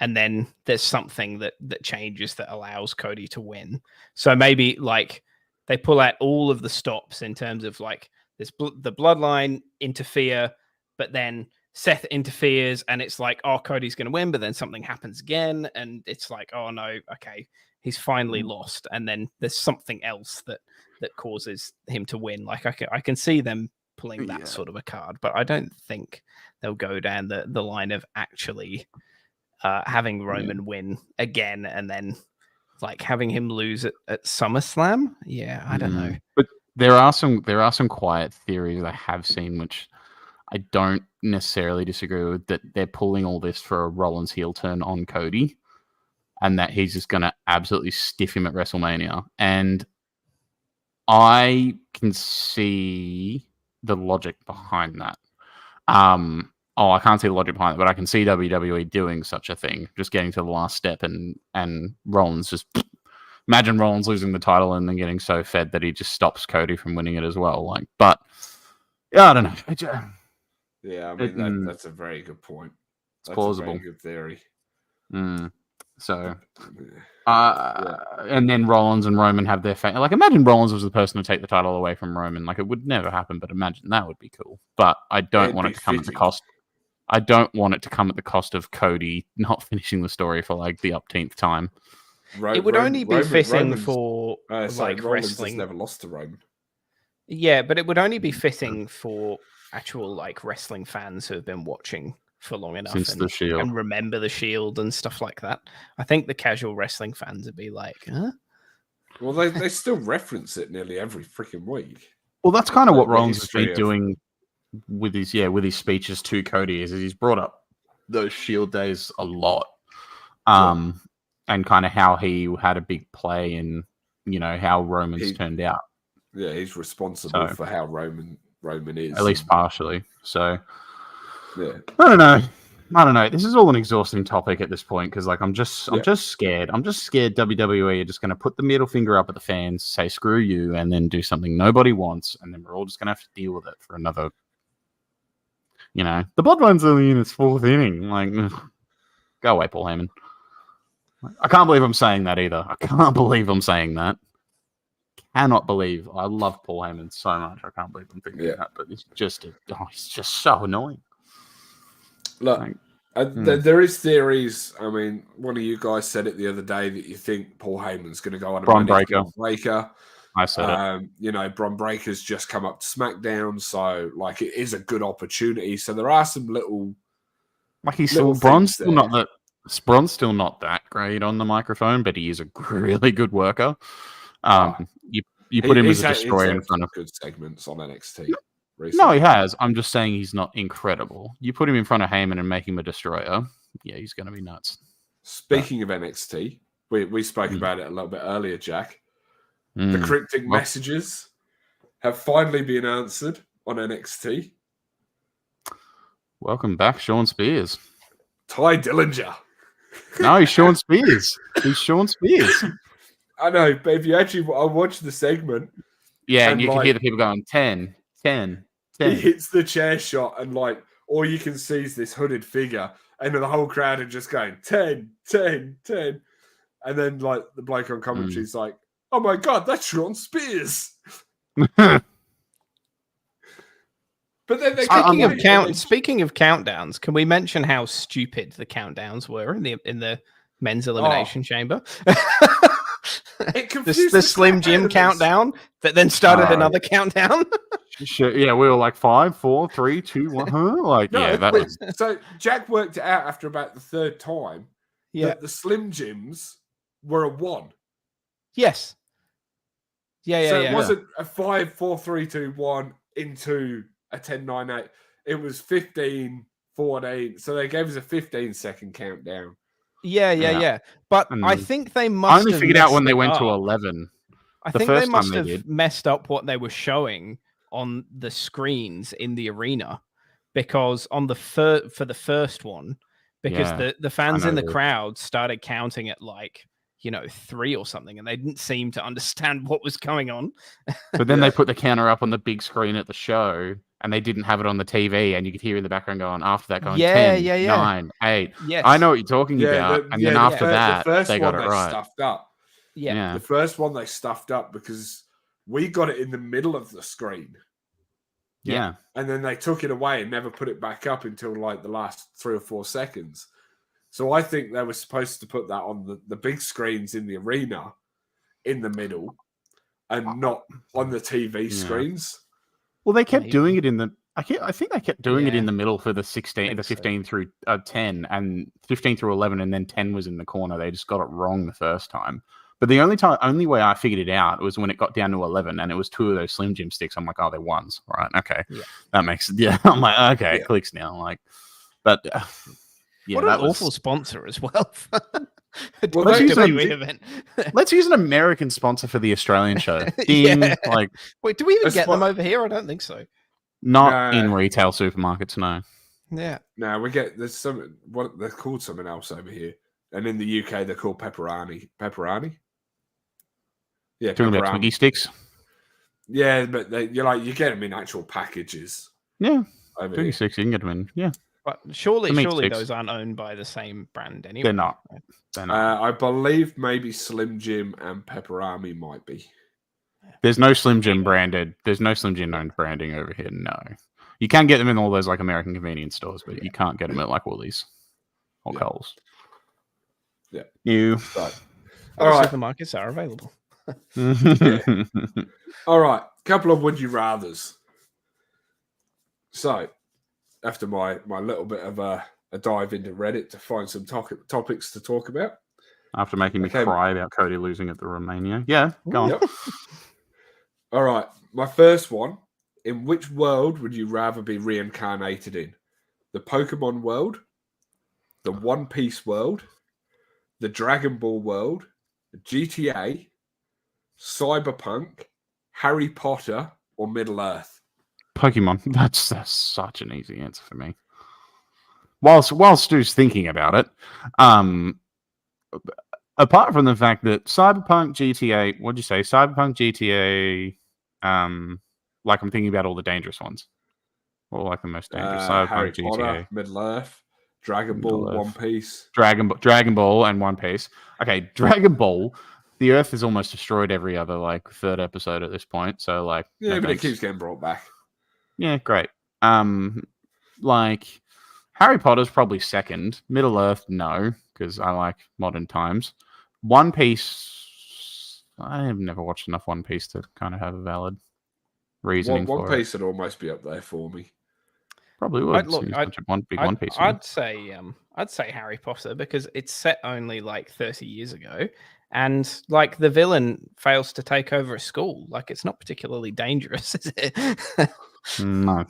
And then there's something that changes that allows Cody to win. So maybe like they pull out all of the stops in terms of like this the bloodline interfere, but then Seth interferes and it's like, oh, Cody's going to win, but then something happens again. And it's like, oh no, okay, he's finally lost. And then there's something else that causes him to win. Like I can see them pulling that Yeah. sort of a card, but I don't think they'll go down the line of actually having Roman win again and then like having him lose at SummerSlam. Yeah, I don't know. But there are some quiet theories I have seen which I don't necessarily disagree with, that they're pulling all this for a Rollins heel turn on Cody and that he's just going to absolutely stiff him at WrestleMania. And I can see the logic behind that. I can't see the logic behind it, but I can see WWE doing such a thing, just getting to the last step and Rollins just imagine Rollins losing the title and then getting so fed that he just stops Cody from winning it as well. Like, but yeah, I don't know. Yeah, I mean Mm. that's a very good point. It's That's plausible. A very good theory. So, Yeah. and then Rollins and Roman have their like. Imagine Rollins was the person to take the title away from Roman. Like, it would never happen, but imagine that would be cool. But I don't It'd want be it to come at the fitting. cost. I don't want it to come at the cost of Cody not finishing the story for like the upteenth time. It would only be fitting for sorry, like Rollins wrestling. has never lost to Roman. Yeah, but it would only be fitting for actual like wrestling fans who have been watching for long enough Since the Shield. and remember the Shield and stuff like that. I think the casual wrestling fans would be like, huh? Well, they still reference it nearly every freaking week. Well, that's kind of Like what the Rollins has history been of- doing with his speeches to Cody is he's brought up those Shield days a lot, and kind of how he had a big play in how Roman's turned out. Yeah, he's responsible for how Roman is, at least partially. So yeah, I don't know. This is all an exhausting topic at this point because, like, I'm just scared. I'm just scared WWE are just going to put the middle finger up at the fans, say screw you, and then do something nobody wants, and then we're all just going to have to deal with it for another. The Bloodline's only in its fourth inning. Like, go away, Paul Heyman. I can't believe I'm saying that either. I can't believe I'm saying that. Cannot believe. I love Paul Heyman so much. I can't believe I'm thinking that, but he's just so annoying. Look, there is theories. I mean, one of you guys said it the other day that you think Paul Heyman's going to go on a Bron Breakker. I said it. Bron Breakker's just come up to SmackDown, so like it is a good opportunity. So there are some little, like Bron's still not that. Bron's still not that great on the microphone, but he is a really good worker. You put him as a destroyer in front of good segments on NXT. Recently. No, he has. I'm just saying he's not incredible. You put him in front of Heyman and make him a destroyer. Yeah, he's going to be nuts. Speaking of NXT, we spoke about it a little bit earlier, Jack. The cryptic messages have finally been answered on NXT. Welcome back, Sean Spears. Ty Dillinger. No, he's Sean Spears. He's Sean Spears. I know, but if you actually, I watched the segment. Yeah, and you can hear the people going 10, 10, 10. He hits the chair shot, and like all you can see is this hooded figure, and the whole crowd are just going 10, 10, 10. And then like the bloke on commentary is like, "Oh my god, that's Sean Spears." But then speaking of countdowns, can we mention how stupid the countdowns were in the men's elimination chamber? the Slim Jim countdown that then started another countdown. Yeah, we were like 5, 4, 3, 2, 1. Huh? Like, no, yeah, that was... So Jack worked it out after about the third time. Yeah, that the Slim Jims were a 1. Yes. Yeah. So it wasn't a 5, 4, 3, 2, 1 into a 10, 9, 8. It was 15, 14. So they gave us a 15-second countdown. Yeah. But I think they must. I only figured out when they went to 11. I think they must have messed up what they were showing on the screens in the arena, because on the for the first one, because the fans in the crowd started counting at like 3 or something, and they didn't seem to understand what was going on. But then they put the counter up on the big screen at the show, and they didn't have it on the TV, and you could hear in the background going after that going 10, 9, 8. Yes. I know what you're talking about. And then after that, the they got it right. Stuffed up. Yeah. The first one they stuffed up because we got it in the middle of the screen. Yeah. And then they took it away and never put it back up until like the last 3 or 4 seconds. So I think they were supposed to put that on the big screens in the arena in the middle and not on the TV screens. Well, they kept doing it in the... I think they kept doing it in the middle for the 15 through 10 and 15 through 11, and then 10 was in the corner. They just got it wrong the first time. But the only way I figured it out was when it got down to 11 and it was 2 of those Slim Jim sticks. I'm like, oh, they're 1s. Right. Okay. Yeah. That makes it. Yeah. I'm like, okay, it clicks now. Like, but what an awful sponsor as well. Let's use an American sponsor for the Australian show. Ding. Like, wait, do we even get them over here? I don't think so. Not in retail supermarkets, no. Yeah. No, there's some, what they're called something else over here. And in the UK, they're called pepperoni. Pepperoni? Yeah, talking about Twiggy sticks. Yeah, but you get them in actual packages. Yeah, Twiggy sticks, you can get them in. Yeah, but surely those aren't owned by the same brand anyway. They're not. I believe maybe Slim Jim and Pepperami might be. There's no Slim Jim branded. There's no Slim Jim owned branding over here. No, you can get them in all those like American convenience stores, but you can't get them at like Woolies or Coles. Yeah, all right. Supermarkets are available. All right, couple of would you rather's. So, after my little bit of a dive into Reddit to find some topics to talk about, after making me cry about Cody losing at the Romania, go on. All right, my first one In which world would you rather be reincarnated in? The Pokemon world, the One Piece world, the Dragon Ball world, GTA, Cyberpunk, Harry Potter, or Middle Earth? Pokemon. That's such an easy answer for me. While Stu's thinking about it, apart from the fact that Cyberpunk, GTA, what'd you say? Cyberpunk, GTA, like I'm thinking about all the dangerous ones. Or like the most dangerous. Cyberpunk, Harry GTA. Potter, Middle Earth, Dragon Ball, Middle Earth. One Piece. Dragon Ball and One Piece. Okay, Dragon Ball. The Earth is almost destroyed every other like third episode at this point. So like, Yeah, no but thanks. it keeps getting brought back. Yeah, great. Like Harry Potter's probably second. Middle Earth, no, because I like modern times. One Piece, I have never watched enough One Piece to kind of have a valid reasoning One for Piece would almost be up there for me. it. Probably would. I'd Such a One Piece. I'd say Harry Potter because it's set only like 30 years ago, and like the villain fails to take over a school. Like it's not particularly dangerous, is it? No.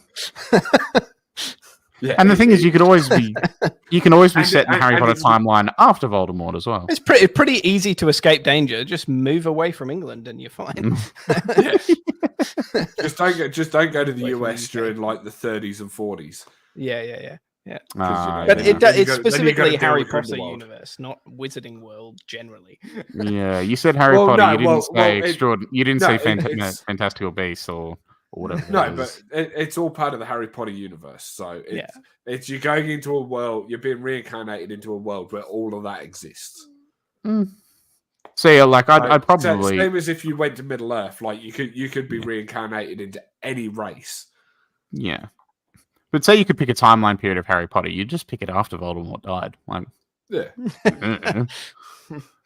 Yeah, And the thing is, you can always be And set in the it- Harry and Potter it's- timeline after Voldemort as well. It's pretty easy to escape danger. Just move away from England and you're fine. just don't go to the Away from US UK. during like the 30s and 40s. yeah. Ah, But Yeah. it's Then you gotta specifically deal Harry with Potter Grindelwald. universe, not Wizarding World generally. yeah, you said Harry Well, Potter. no, You didn't well, say well, You didn't no, say it's- Fantastical Beasts or whatever. No, it but was. it's all part of the Harry Potter universe. So it's you're going into a world, you're being reincarnated into a world where all of that exists. So yeah, like I'd Like, probably same as if you went to Middle Earth, like you could be reincarnated into any race. yeah. But say you could pick a timeline period of Harry Potter, you'd just pick it after Voldemort died. Like, Yeah.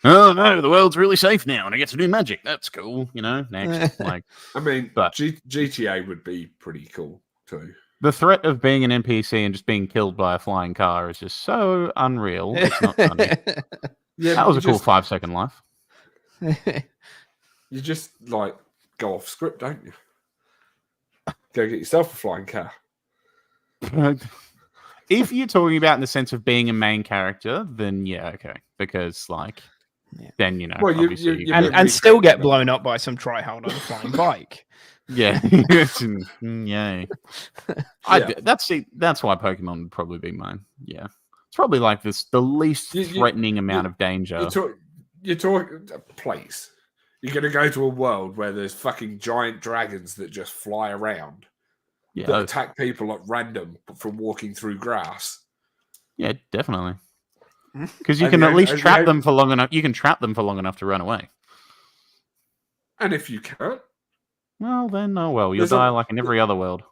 oh no, the world's really safe now, and I get to do magic. That's cool, you know. Next, like I mean, But- GTA would be pretty cool too. the threat of being an NPC and just being killed by a flying car is just so unreal. It's not funny. Yeah, That was a cool 5-second life. You just like go off script, don't you? Go get yourself a flying car. If you're talking about in the sense of being a main character, then yeah, okay. Because like, Yeah. then you know, Well, obviously, you- and still get blown up by some tryhard on a flying bike. yeah, yay. Yeah. That's why Pokemon would probably be mine. Yeah, it's probably like the least You- threatening amount of danger. You talk place. You're gonna go to a world where there's fucking giant dragons that just fly around that Yeah, attack people at random from walking through grass. yeah, definitely. Because you And can the at only- least and the trap only- them for long enough. You can trap them for long enough to run away. And if you can't, Well, then, oh well, you'll There's a- die like in every other world.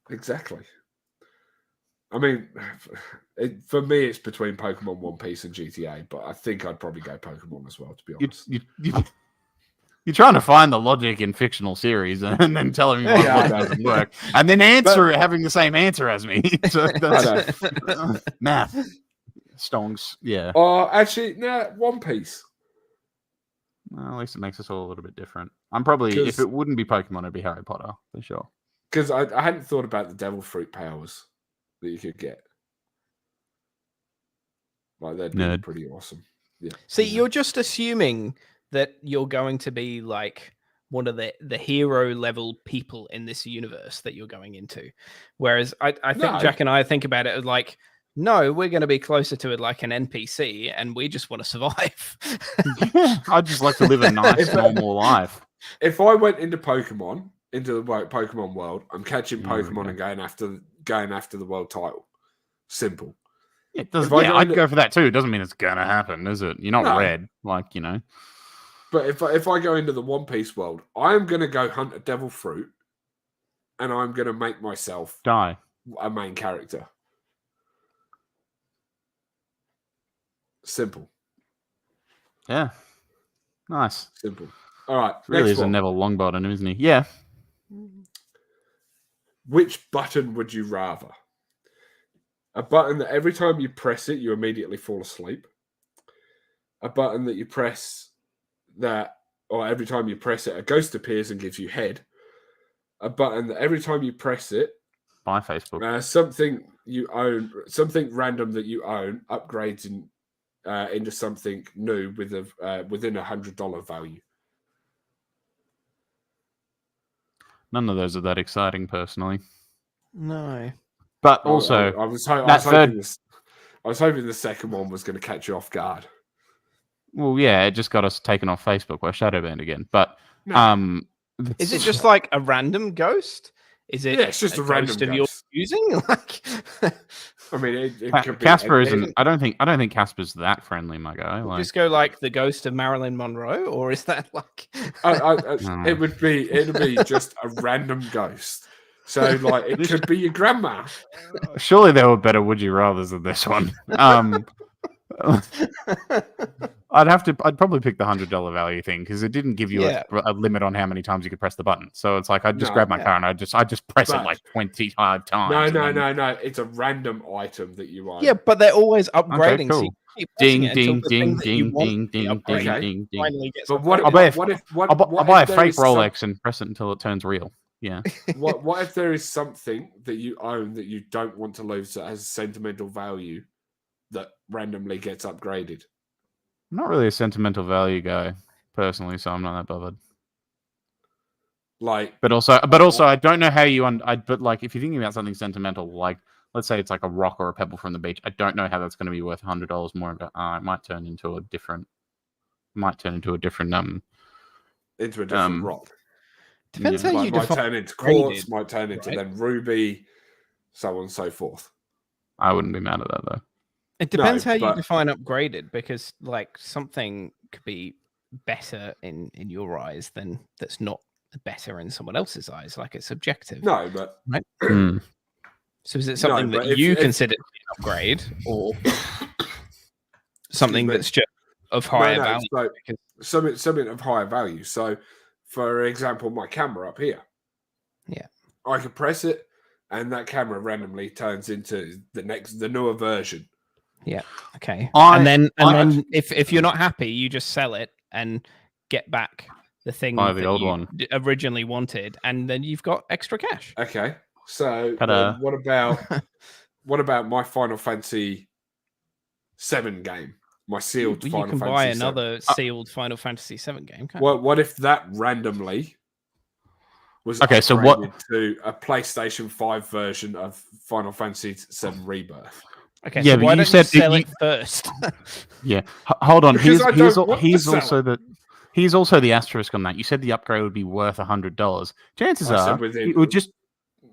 exactly. I mean, for me, it's between Pokemon, One Piece, and GTA, but I think I'd probably go Pokemon as well, to be honest. You're trying to find the logic in fictional series and then telling me Yeah, I what know. doesn't work, and then having the same answer as me. So that's math. Stonks. Yeah. Oh, actually, no, One Piece. Well, at least it makes us all a little bit different. I'm probably, if 'Cause- it wouldn't be Pokemon, it'd be Harry Potter for sure. Because I hadn't thought about the devil fruit powers that you could get. Like, they'd be Nerd. pretty awesome. Yeah. See, you're just assuming that you're going to be like one of the hero level people in this universe that you're going into. Whereas I think No. Jack and I think about it as like, no, we're going to be closer to it like an NPC and we just want to survive. I'd just like to live a nice, If- normal life. If I went into the Pokemon world, I'm catching There we Pokemon go. and going after the world title. Simple. It does, If I yeah, go I'd into- go for that too. It doesn't mean it's gonna happen, is it? You're not No. red, like, you know. But if I go into the One Piece world, I'm going to go hunt a devil fruit, and I'm going to make myself Die. a main character. Simple. Yeah. Nice. Simple. All right. Really next is a one. Neville Longbottom, isn't he? Yeah. Which button would you rather? A button that every time you press it, you immediately fall asleep. A button that you press or every time you press it, a ghost appears and gives you head. a button that every time you press it, By Facebook. something you own, something random that you own, upgrades into something new within $100 value. None of those are that exciting, personally. No. But also, I was that hoping the second one was going to catch you off guard. well, yeah, it just got us taken off Facebook. We're shadow banned again. But No. Is it just like a random ghost? Is it? Yeah, it's just a random ghost of your ghost. using. Like, I mean, it could be Casper anything. isn't. I don't think Casper's that friendly, my guy. Like, just go like the ghost of Marilyn Monroe, or is that like? It would be just a random ghost. So like it could be your grandma. surely there were better would you rather's than this one. I'd probably pick the $100 value thing because it didn't give you a limit on how many times you could press the button. So it's like I'd just grab my car and I just press it like 25 times. No. It's a random item that you own. Yeah, but they're always upgrading. Okay, cool. So you keep pressing it until Ding, the ding, thing that you ding, want ding, to be ding, upgraded ding, ding. finally gets But upgraded. I'll buy a fake Rolex and press it until it turns real. Yeah. What if there is something that you own that you don't want to lose that has sentimental value that randomly gets upgraded? I'm not really a sentimental value guy personally, so I'm not that bothered. Like, But also, I don't know how you. But like, if you're thinking about something sentimental, like let's say it's like a rock or a pebble from the beach, I don't know how that's going to be worth $100 more. But it might turn into a different. Into a different rock. Depends how you might define turn into quartz, upgraded, might turn into right? then ruby, so on and so forth. I wouldn't be mad at that though. It depends how you but- define upgraded, because like something could be better in your eyes than that's not better in someone else's eyes. Like it's subjective. No, but Hmm. So is it something but that if- you if- consider to be an upgrade, or something me. that's just of higher No, value? so Because- something of higher value. So, for example, my camera up here. Yeah. I could press it, and that camera randomly turns into the newer version. Okay. I- and then I- if you're not happy, you just sell it and get back the thing Buy the that old you one. originally wanted, and then you've got extra cash. Okay. So Ta-da. then what about my Final Fantasy 7 game? My sealed You Final can Fantasy buy 7. another sealed Final Fantasy 7 game. Can't What if that randomly was Okay, so what- upgraded to a PlayStation 5 version of Final Fantasy 7 Rebirth? you? Okay, Yeah, so but why you don't said you sell you- it first? Yeah. Hold on. Because I don't want to Here's sell also it. here's also the asterisk on that. You said the upgrade would be worth $100. Chances I said are within- it would just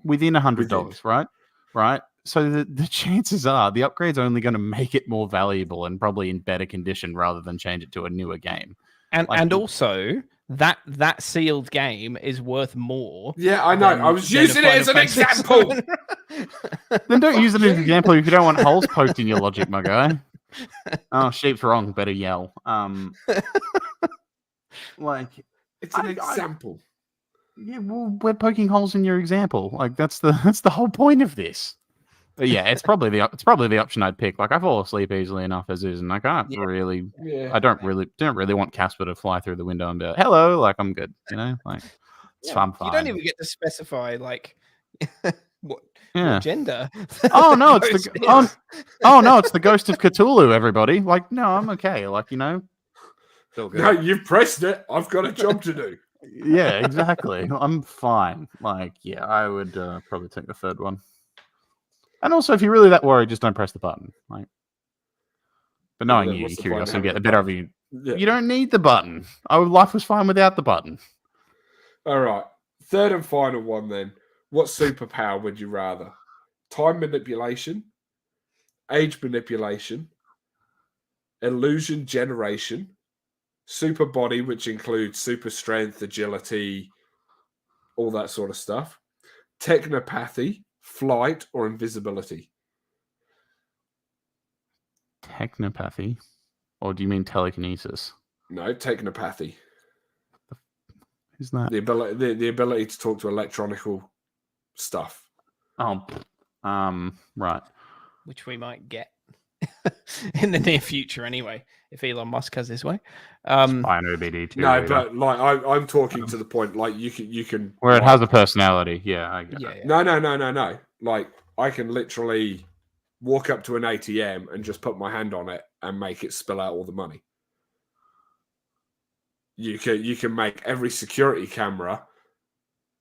within $100, Within. right? So the chances are the upgrade's only going to make it more valuable and probably in better condition rather than change it to a newer game. and Like- and also that sealed game is worth more. Yeah, I know. than- I was than a using it as an Final Fantasy example. 7. Then don't use it as an you. example if you don't want holes poked in your logic, my guy. Oh, sheep's wrong. Better yell. Like, It's an I- example. yeah, well, we're poking holes in your example. Like that's the whole point of this. But yeah, it's probably the option I'd pick. Like I fall asleep easily enough as is, and I can't really. Yeah. I don't really want Casper to fly through the window and be like, "Hello," like I'm good. You know, like it's fun. You don't even get to specify like what Yeah. gender. Oh no, it's Ghost the is. oh no, it's the ghost of Cthulhu. Everybody, like, no, I'm okay. Like you know, still good. No, you've pressed it. I've got a job to do. Yeah, exactly. I'm fine. Like, yeah, I would probably take the third one. And also, if you're really that worried, just don't press the button. Like, but knowing then you, what's your the point of curiosity will having get the the better of you. Yeah. You don't need the button. Our life was fine without the button. All right. Third and final one then. What superpower would you rather? Time manipulation, age manipulation, illusion generation, super body, which includes super strength, agility, all that sort of stuff, technopathy, flight, or invisibility. Technopathy, or do you mean telekinesis? No, technopathy. Is that? The ability to talk to electronical stuff. Oh, right. Which we might get. in the near future, anyway. If Elon Musk has his way, Buy an OBD2 No, reader. but like I'm talking to the point like you can where it like, has a personality. Yeah, I get it. No. Like I can literally walk up to an ATM and just put my hand on it and make it spill out all the money. You can make every security camera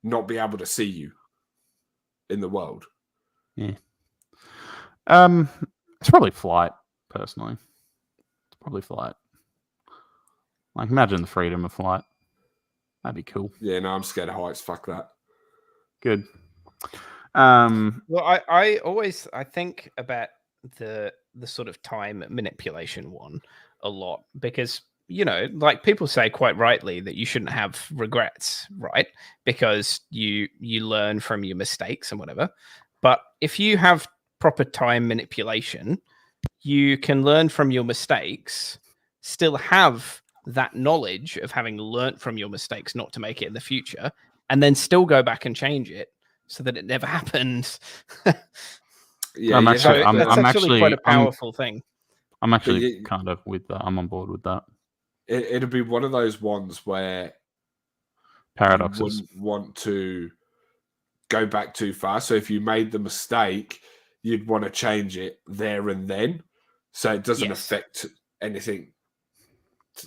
not be able to see you in the world. Yeah. It's probably flight, personally. It's probably flight. Like, imagine the freedom of flight. That'd be cool. Yeah, no, I'm scared of heights. Fuck that. Good. Well, I think about the sort of time manipulation one a lot because like people say quite rightly that you shouldn't have regrets, right? Because you learn from your mistakes and whatever. But if you have proper time manipulation, you can learn from your mistakes, still have that knowledge of having learnt from your mistakes not to make it in the future, and then still go back and change it so that it never happens. Yeah, that's actually quite a powerful thing. I'm actually kind of with that. I'm on board with that. It'll be one of those ones where paradoxes. You wouldn't want to go back too far. So if you made the mistake, you'd want to change it there and then, so it doesn't affect anything.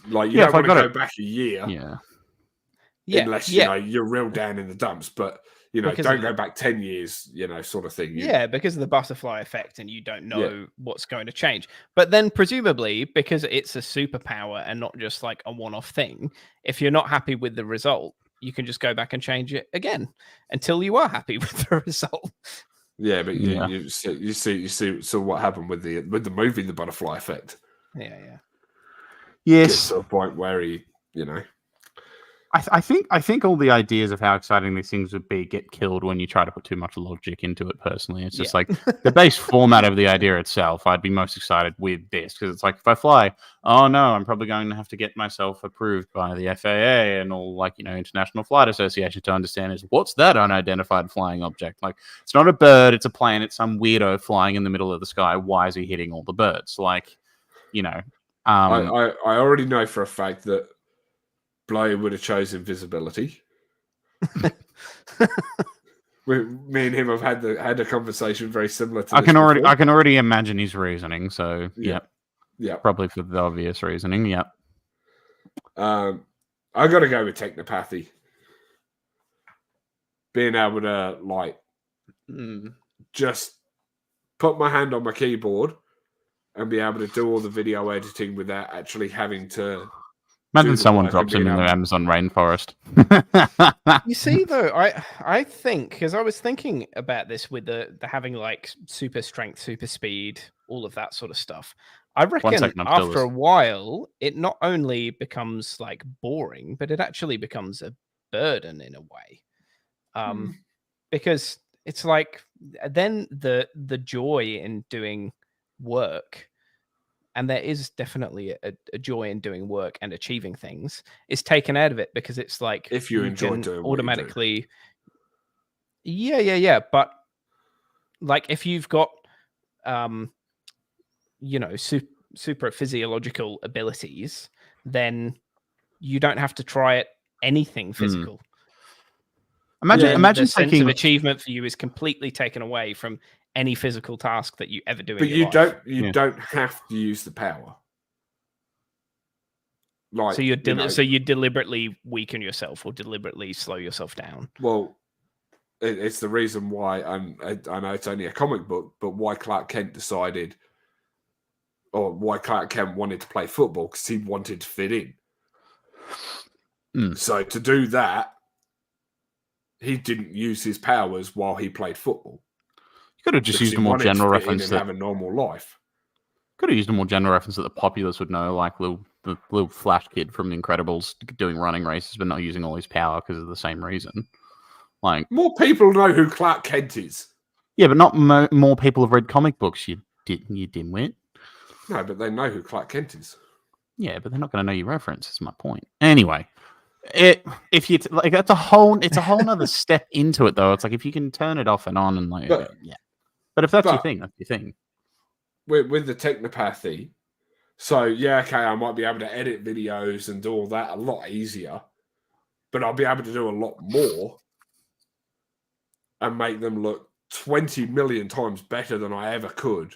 Like you don't want to go back a year, unless you're real down in the dumps. But don't go back 10 years, sort of thing. Because of the butterfly effect, and you don't know what's going to change. But then presumably, because it's a superpower and not just like a one-off thing, if you're not happy with the result, you can just go back and change it again until you are happy with the result. Yeah, but you see what happened with the movie, The Butterfly Effect. Yeah. Yes, gets to a point where he, I think all the ideas of how exciting these things would be get killed when you try to put too much logic into it. Personally, it's just like the base format of the idea itself. I'd be most excited with this because it's like if I fly, oh no, I'm probably going to have to get myself approved by the FAA and all International Flight Association to understand is what's that unidentified flying object? Like it's not a bird, it's a plane, it's some weirdo flying in the middle of the sky. Why is he hitting all the birds? I already know for a fact that Blowy would have chosen invisibility. Me and him have had a conversation very similar to. I can already imagine his reasoning. So yeah, probably for the obvious reasoning. Yeah. I got to go with technopathy. Being able to just put my hand on my keyboard and be able to do all the video editing without actually having to. Imagine someone drops him in the Amazon rainforest. You see, though, I think because I was thinking about this with the having like super strength, super speed, all of that sort of stuff. I reckon after a while, it not only becomes like boring, but it actually becomes a burden in a way. Because it's like then the joy in doing work. And there is definitely a joy in doing work and achieving things is taken out of it because it's like if you enjoy doing automatically. Yeah. But like if you've got, super physiological abilities, then you don't have to try anything physical. Imagine the sense of achievement for you is completely taken away from any physical task that you ever do. But you don't have to use the power. Like so you deliberately weaken yourself or deliberately slow yourself down. Well, it's the reason why I know it's only a comic book, but why Clark Kent decided, or why Clark Kent wanted to play football because he wanted to fit in. So to do that, he didn't use his powers while he played football. Could have just used a more general reference that have a normal life. Could have used a more general reference that the populace would know, like the little Flash kid from The Incredibles doing running races, but not using all his power because of the same reason. Like more people know who Clark Kent is. Yeah, but not more people have read comic books. You dimwit. No, but they know who Clark Kent is. Yeah, but they're not going to know your reference. Is my point. Anyway. If you like, it's a whole other step into it, though. It's like if you can turn it off and on, and But if that's your thing, that's your thing. with the technopathy. So yeah, okay, I might be able to edit videos and do all that a lot easier, but I'll be able to do a lot more and make them look 20 million times better than I ever could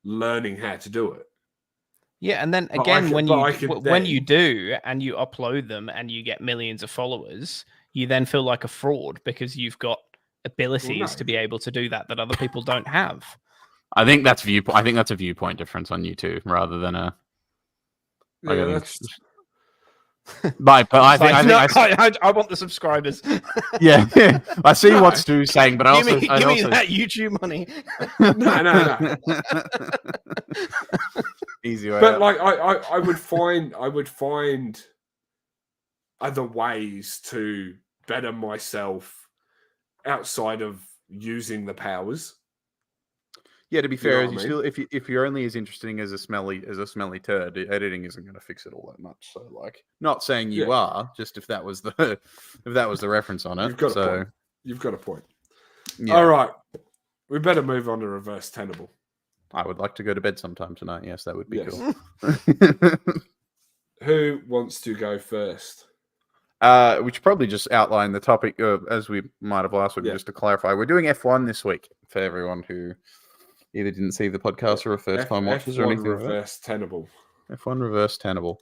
learning how to do it. Yeah, and then But again, when you then- do and you upload them and you get millions of followers, you then feel like a fraud because you've got abilities to be able to do that other people don't have. I think that's viewpoint. I think that's a viewpoint difference on YouTube rather than a. Like, Yeah, I think, that's but I think I want the subscribers. yeah, I see what Stu's saying, but I give also me that YouTube money. no. Easy way. But out. like I would find other ways to better myself outside of using the powers. Yeah, to be You fair, know what I mean? still if you're only as interesting as a smelly turd, editing isn't going to fix it all that much. So, like, not saying you are, just if that was the reference on it. You've got so, a point. You've got a point. yeah, All right, we better move on to reverse tenable. I would like to go to bed sometime tonight. Yes, that would be Yes. cool. Who wants to go first? We should probably just outline the topic as we might have last week, Yeah. just to clarify. We're doing F1 this week for everyone who either didn't see the podcast or are first-time watchers or F1 anything like that. reverse tenable. F1 reverse tenable.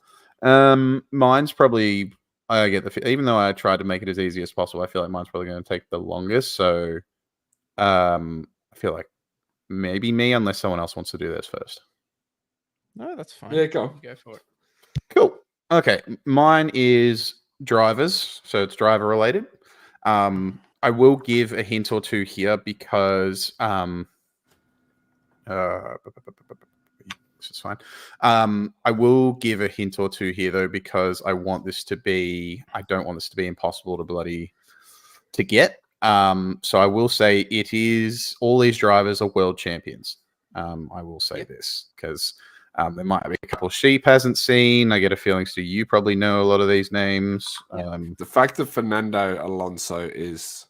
Mine's probably, I get the, even though I tried to make it as easy as possible, I feel like mine's probably going to take the longest. So, I feel like maybe me, unless someone else wants to do this first. No, that's fine. Yeah, go on. Go for it. Cool. Okay, mine is drivers, so it's driver related. I will give a hint or two here because this is fine. I will give a hint or two here though, because I don't want this to be impossible to get. So I will say it is, all these drivers are world champions. I will say this because there might be a couple Sheep hasn't seen. I get a feeling, Stu, you probably know a lot of these names. The fact that Fernando Alonso is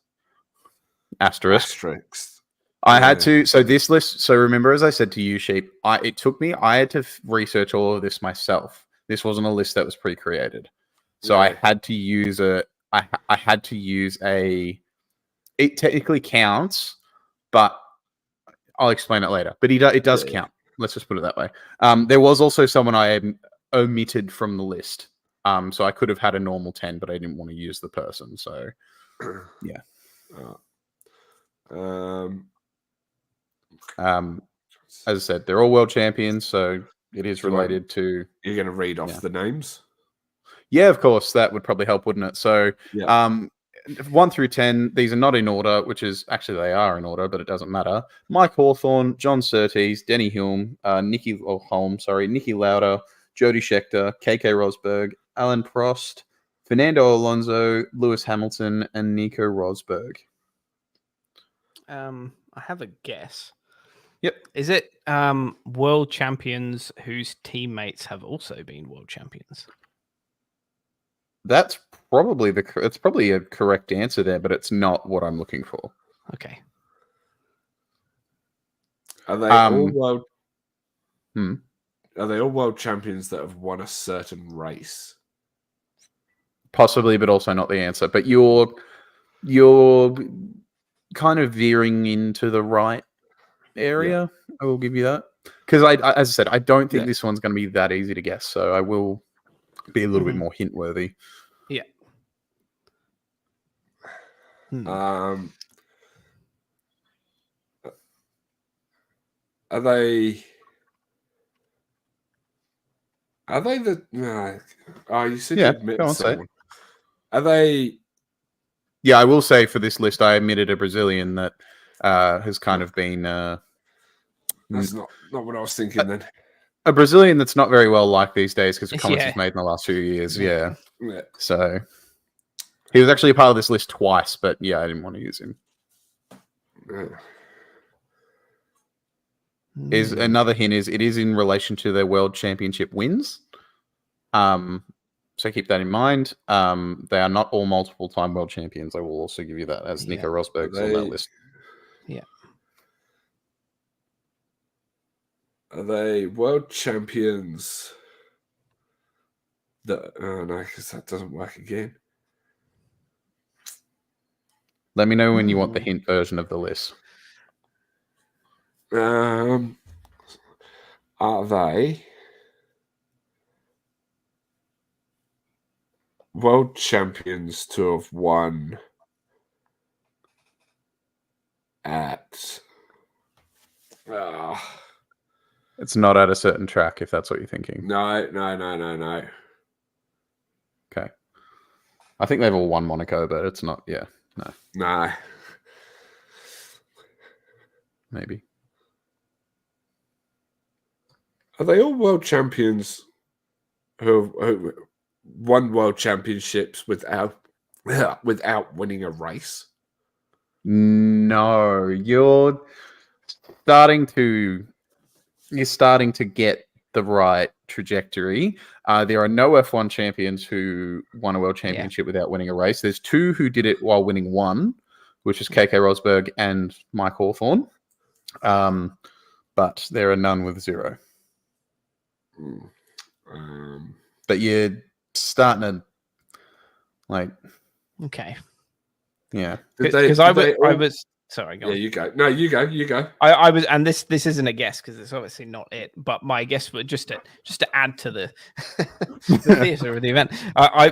Asterisk. Yeah. I had to. So this list. So remember, as I said to you, Sheep, I had to research all of this myself. This wasn't a list that was pre-created. So Yeah. I had to use I had to use a. It technically counts, but I'll explain it later. But it does count. Let's just put it that way. There was also someone I omitted from the list. So I could have had a normal 10, but I didn't want to use the person. So yeah. As I said, they're all world champions, so it is related to. You're going to read off the names? Yeah, of course. That would probably help, wouldn't it? So, 1 through 10, these are not in order, which is actually they are in order, but it doesn't matter. Mike Hawthorne, John Surtees, Denny Hulme, Niki Lauda, Jody Scheckter, KK Rosberg, Alan Prost, Fernando Alonso, Lewis Hamilton, and Nico Rosberg. I have a guess. Yep. Is it world champions whose teammates have also been world champions? That's probably it's probably a correct answer there, but it's not what I'm looking for. Okay. Are they all world? Are they all world champions that have won a certain race? Possibly, but also not the answer. But you're kind of veering into the right area. Yeah. I will give you that, because as I said, I don't think this one's going to be that easy to guess. So I will be a little bit more hint worthy. Yeah. Are they the? You said you admit someone. Are they? Yeah, I will say for this list, I admitted a Brazilian that has kind of been. That's not what I was thinking then. A Brazilian that's not very well liked these days because of comments he's made in the last few years. Yeah. So he was actually a part of this list twice, but yeah, I didn't want to use him. Is another hint is it is in relation to their world championship wins. So keep that in mind. They are not all multiple time world champions. I will also give you that, as Nico Rosberg's on that list. Yeah. Are they world champions? Oh no, because that doesn't work again. Let me know when you want the hint version of the list. Are they world champions to have won at? It's not at a certain track, if that's what you're thinking. No. Okay. I think they've all won Monaco, but it's not. Yeah, No. Maybe. Are they all world champions who won world championships without winning a race? No, you're starting to get the right trajectory. There are no F1 champions who won a world championship without winning a race. There's 2 who did it while winning 1, which is KK Rosberg and Mike Hawthorne. But there are none with 0. But you're starting to Okay. Yeah. Because I was sorry. Go yeah, on. you go. No, you go. I was, and this isn't a guess because it's obviously not it. But my guess was just to add to the the theatre of the event.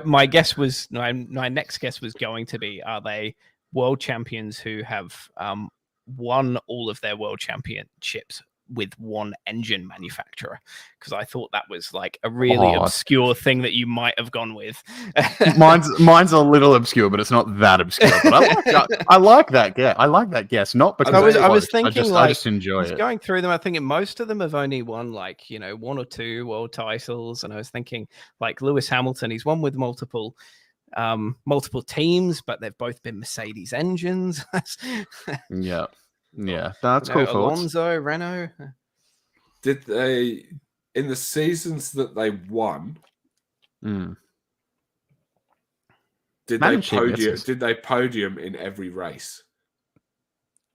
My guess was my next guess was going to be: are they world champions who have won all of their world championships with one engine manufacturer? Because I thought that was like a really obscure thing that you might have gone with. mine's a little obscure, but it's not that obscure. But I like that. Yeah, I like that guess. Not because I was thinking I just enjoy it. Going through them, I think most of them have only won 1 or 2 world titles, and I was thinking like Lewis Hamilton, he's won with multiple teams, but they've both been Mercedes engines. Yeah, that's cool. Alonso, Renault. Did they, in the seasons that they won, did they podium in every race?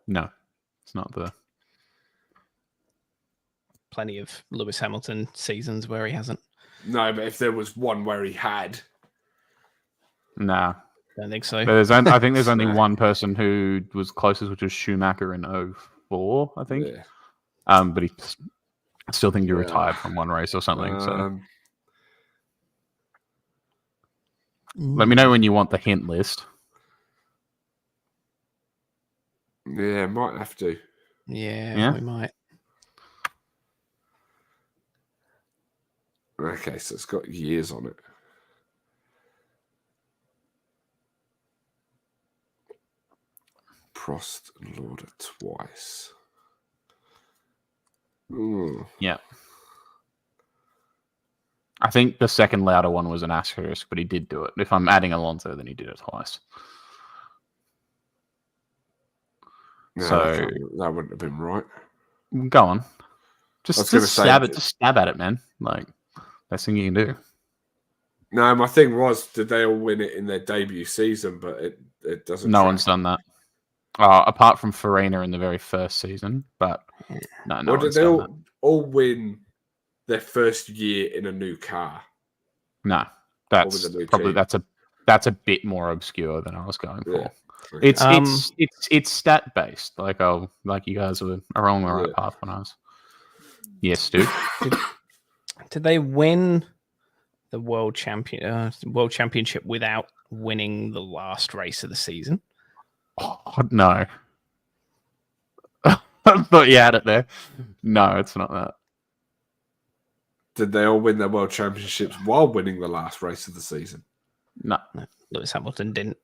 No, it's not the. Plenty of Lewis Hamilton seasons where he hasn't. No, but if there was one where he had. Nah. Don't think so. I think there's only one person who was closest, which was Schumacher in 2004, I think. Yeah. But I still think he retired from one race or something. So let me know when you want the hint list. Yeah, might have to. Yeah, we might. Okay, so it's got years on it. Prost and Lauda twice. Ooh. Yeah. I think the second Lauda one was an asterisk, but he did do it. If I'm adding Alonso, then he did it twice. No, so that wouldn't have been right. Go on. Just stab at it, man. Like, best thing you can do. No, my thing was, did they all win it in their debut season? But it doesn't. No one's done that. Apart from Farina in the very first season, but no. Or did they all win their first year in a new car? No, that's a bit more obscure than I was going for. Yeah. Okay. It's stat based. Like you guys were on the right path when I was. Yes, dude. Did they win the world championship without winning the last race of the season? Oh, no. I thought you had it there. No, it's not that. Did they all win their world championships while winning the last race of the season? No. Lewis Hamilton didn't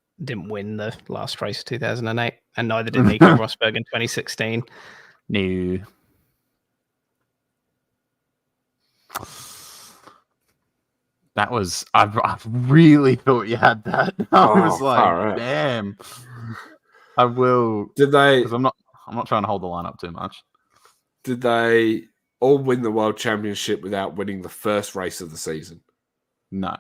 win the last race of 2008, and neither did Nico Rosberg in 2016. No. That was I really thought you had that. I was like, damn. I will. Did they? Because I'm not trying to hold the line up too much. Did they all win the world championship without winning the first race of the season? No.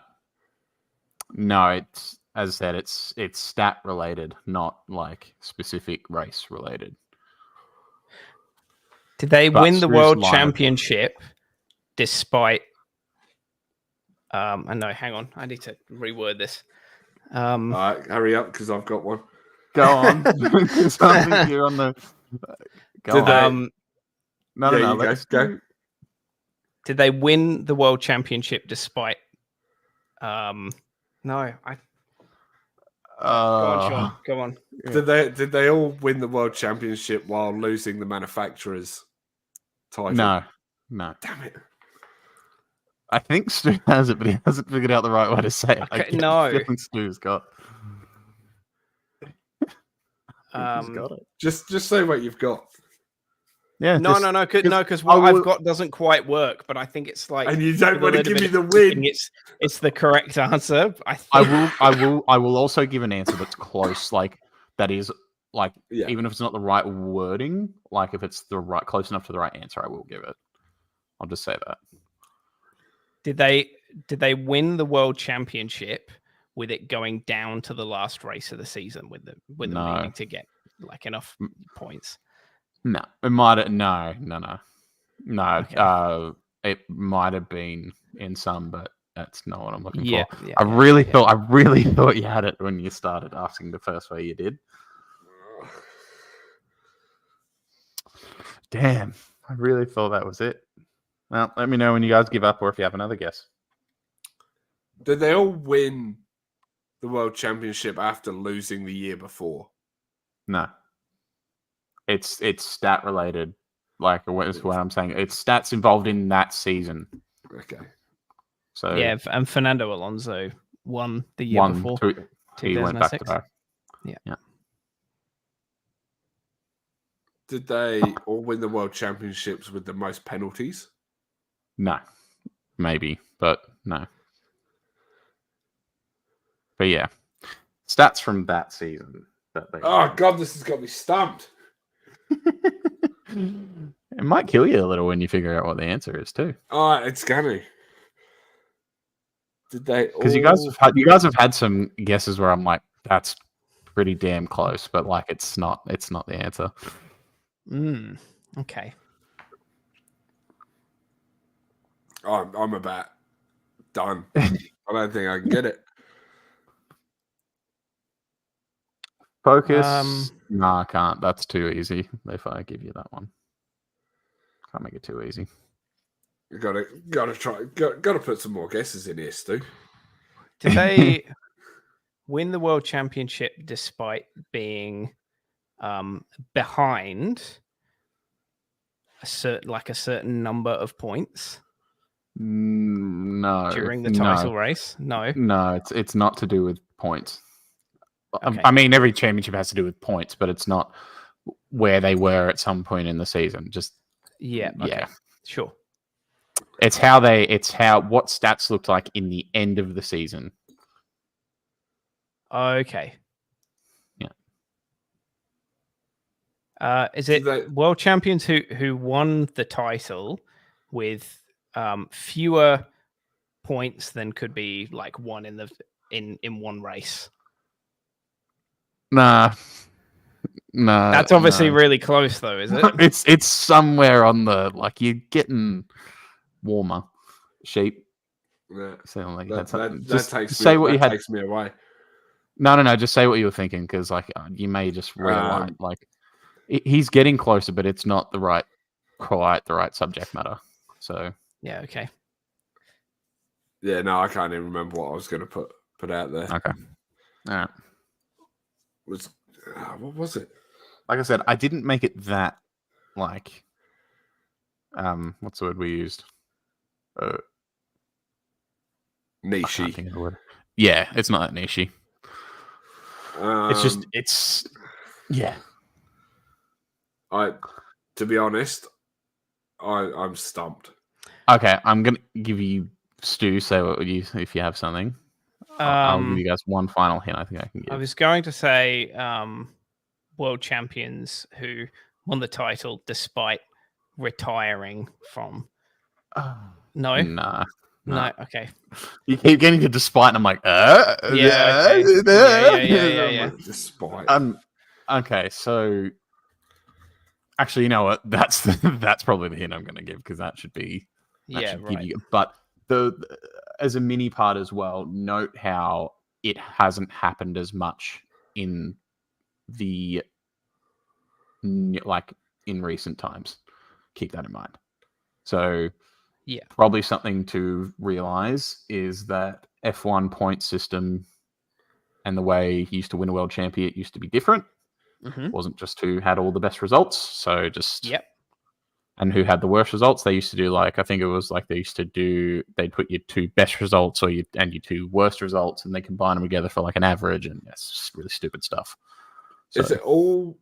It's, as I said, it's stat related, not like specific race related. Did they But win the Stu's world lineup- championship despite? No, hang on. I need to reword this. All right, hurry up because I've got one. Go on. 'Cause I think you're on the. Go Did on. they- No, Yeah, no, you go, let's go. do- Did they win the world championship despite? No, I go on, Sean. Go on. Did they all win the world championship while losing the manufacturer's title? No. Damn it. I think Stu has it, but he hasn't figured out the right way to say it. I Okay, get the no. feeling Stu's got. He's Um, got it. Just say what you've got. Yeah. No, just- because what I I've will- got doesn't quite work. But I think it's like And you don't with a want to little give me bit the of thinking, win. It's the correct answer. I will also give an answer that's close, like that is like Yeah. even if it's not the right wording, like if it's the right close enough to the right answer, I will give it. I'll just say that. Did they win the world championship with it going down to the last race of the season with them No. needing to get like enough points? No, it might have no. Okay. It might have been in some, but that's not what I'm looking Yeah, for. yeah. I really thought you had it when you started asking the first way you did. Damn, I really thought that was it. Well, let me know when you guys give up or if you have another guess. Did they all win the world championship after losing the year before? No. It's stat related. Like what is what I'm saying. It's stats involved in that season. Okay. So Yeah, and Fernando Alonso won the year one, before. two, he went back to 2006. back. Yeah. Did they all win the world championships with the most penalties? No. Maybe, but no. But yeah. Stats from that season that they Oh God, this has got me stumped. It might kill you a little when you figure out what the answer is too. Oh, it's gonna. Did they? Because you guys have had some guesses where I'm like, that's pretty damn close, but like it's not the answer. Okay. I'm about done. I don't think I can get it. Focus. No, I can't. That's too easy. If I give you that one, can't make it too easy. You gotta try. Gotta put some more guesses in here, Stu. Did they win the world championship despite being behind a certain number of points No. during the title race? No. No, it's not to do with points. Okay. I mean, every championship has to do with points, but it's not where they were at some point in the season. Just Yeah. Okay. yeah. Sure. It's how what stats looked like in the end of the season. Okay. Yeah. Is it They- world champions who won the title with fewer points than could be like won in one race? Nah. That's obviously no. really close, though, is it? It's somewhere on the like you're getting warmer. Sheep. Yeah. Sound like That, something. that Just takes say me, what that you had. takes me away. No. Just say what you were thinking because like you may just realize like he's getting closer, but it's not quite the right subject matter. So Yeah. Okay. Yeah, no, I can't even remember what I was going to put out there. okay. All right. What was it? Like I said, I didn't make it that like what's the word we used? I can't Niche. think of the word. Yeah, it's not that niche. It's yeah. To be honest, I'm stumped. Okay, I'm gonna give you Stu. Say what you if you have something. I'll give you guys one final hint. I think I can give. I was going to say world champions who won the title despite retiring from. No. Nah. No. Okay. You keep getting to despite, and I'm like, Yeah. Okay. Yeah. Despite. Okay, so Actually, you know what? That's probably the hint I'm going to give because that should be. That should give you. But as a mini part as well, note how it hasn't happened as much in the in recent times. Keep that in mind. So, yeah, probably something to realize is that F1 point system and the way he used to win a world champion used to be different. Mm-hmm. It wasn't just who had all the best results. So just and who had the worst results. They used to do I think it was they'd put your 2 best results your 2 worst results, and they combine them together for an average, and that's just really stupid stuff. So, is it all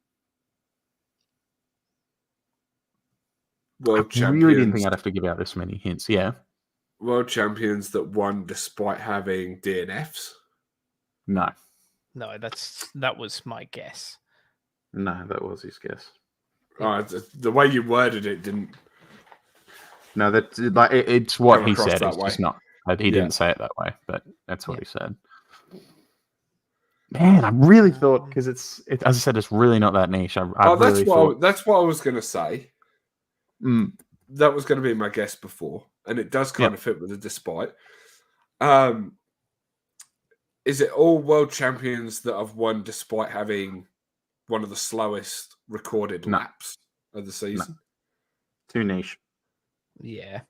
world champions? I really didn't think I'd have to give out this many hints. Yeah. World champions that won despite having DNFs? No, that was my guess. No, that was his guess. The way you worded it didn't. No, it's what he said. It's way. just not. He didn't say it that way, but that's what he said. Man, I really thought because it's as I said, it's really not that niche. That's what I was going to say. That was going to be my guess before, and it does kind of fit with the despite. Is it all world champions that have won despite having one of the slowest recorded laps of the season? No. Too niche. Yeah.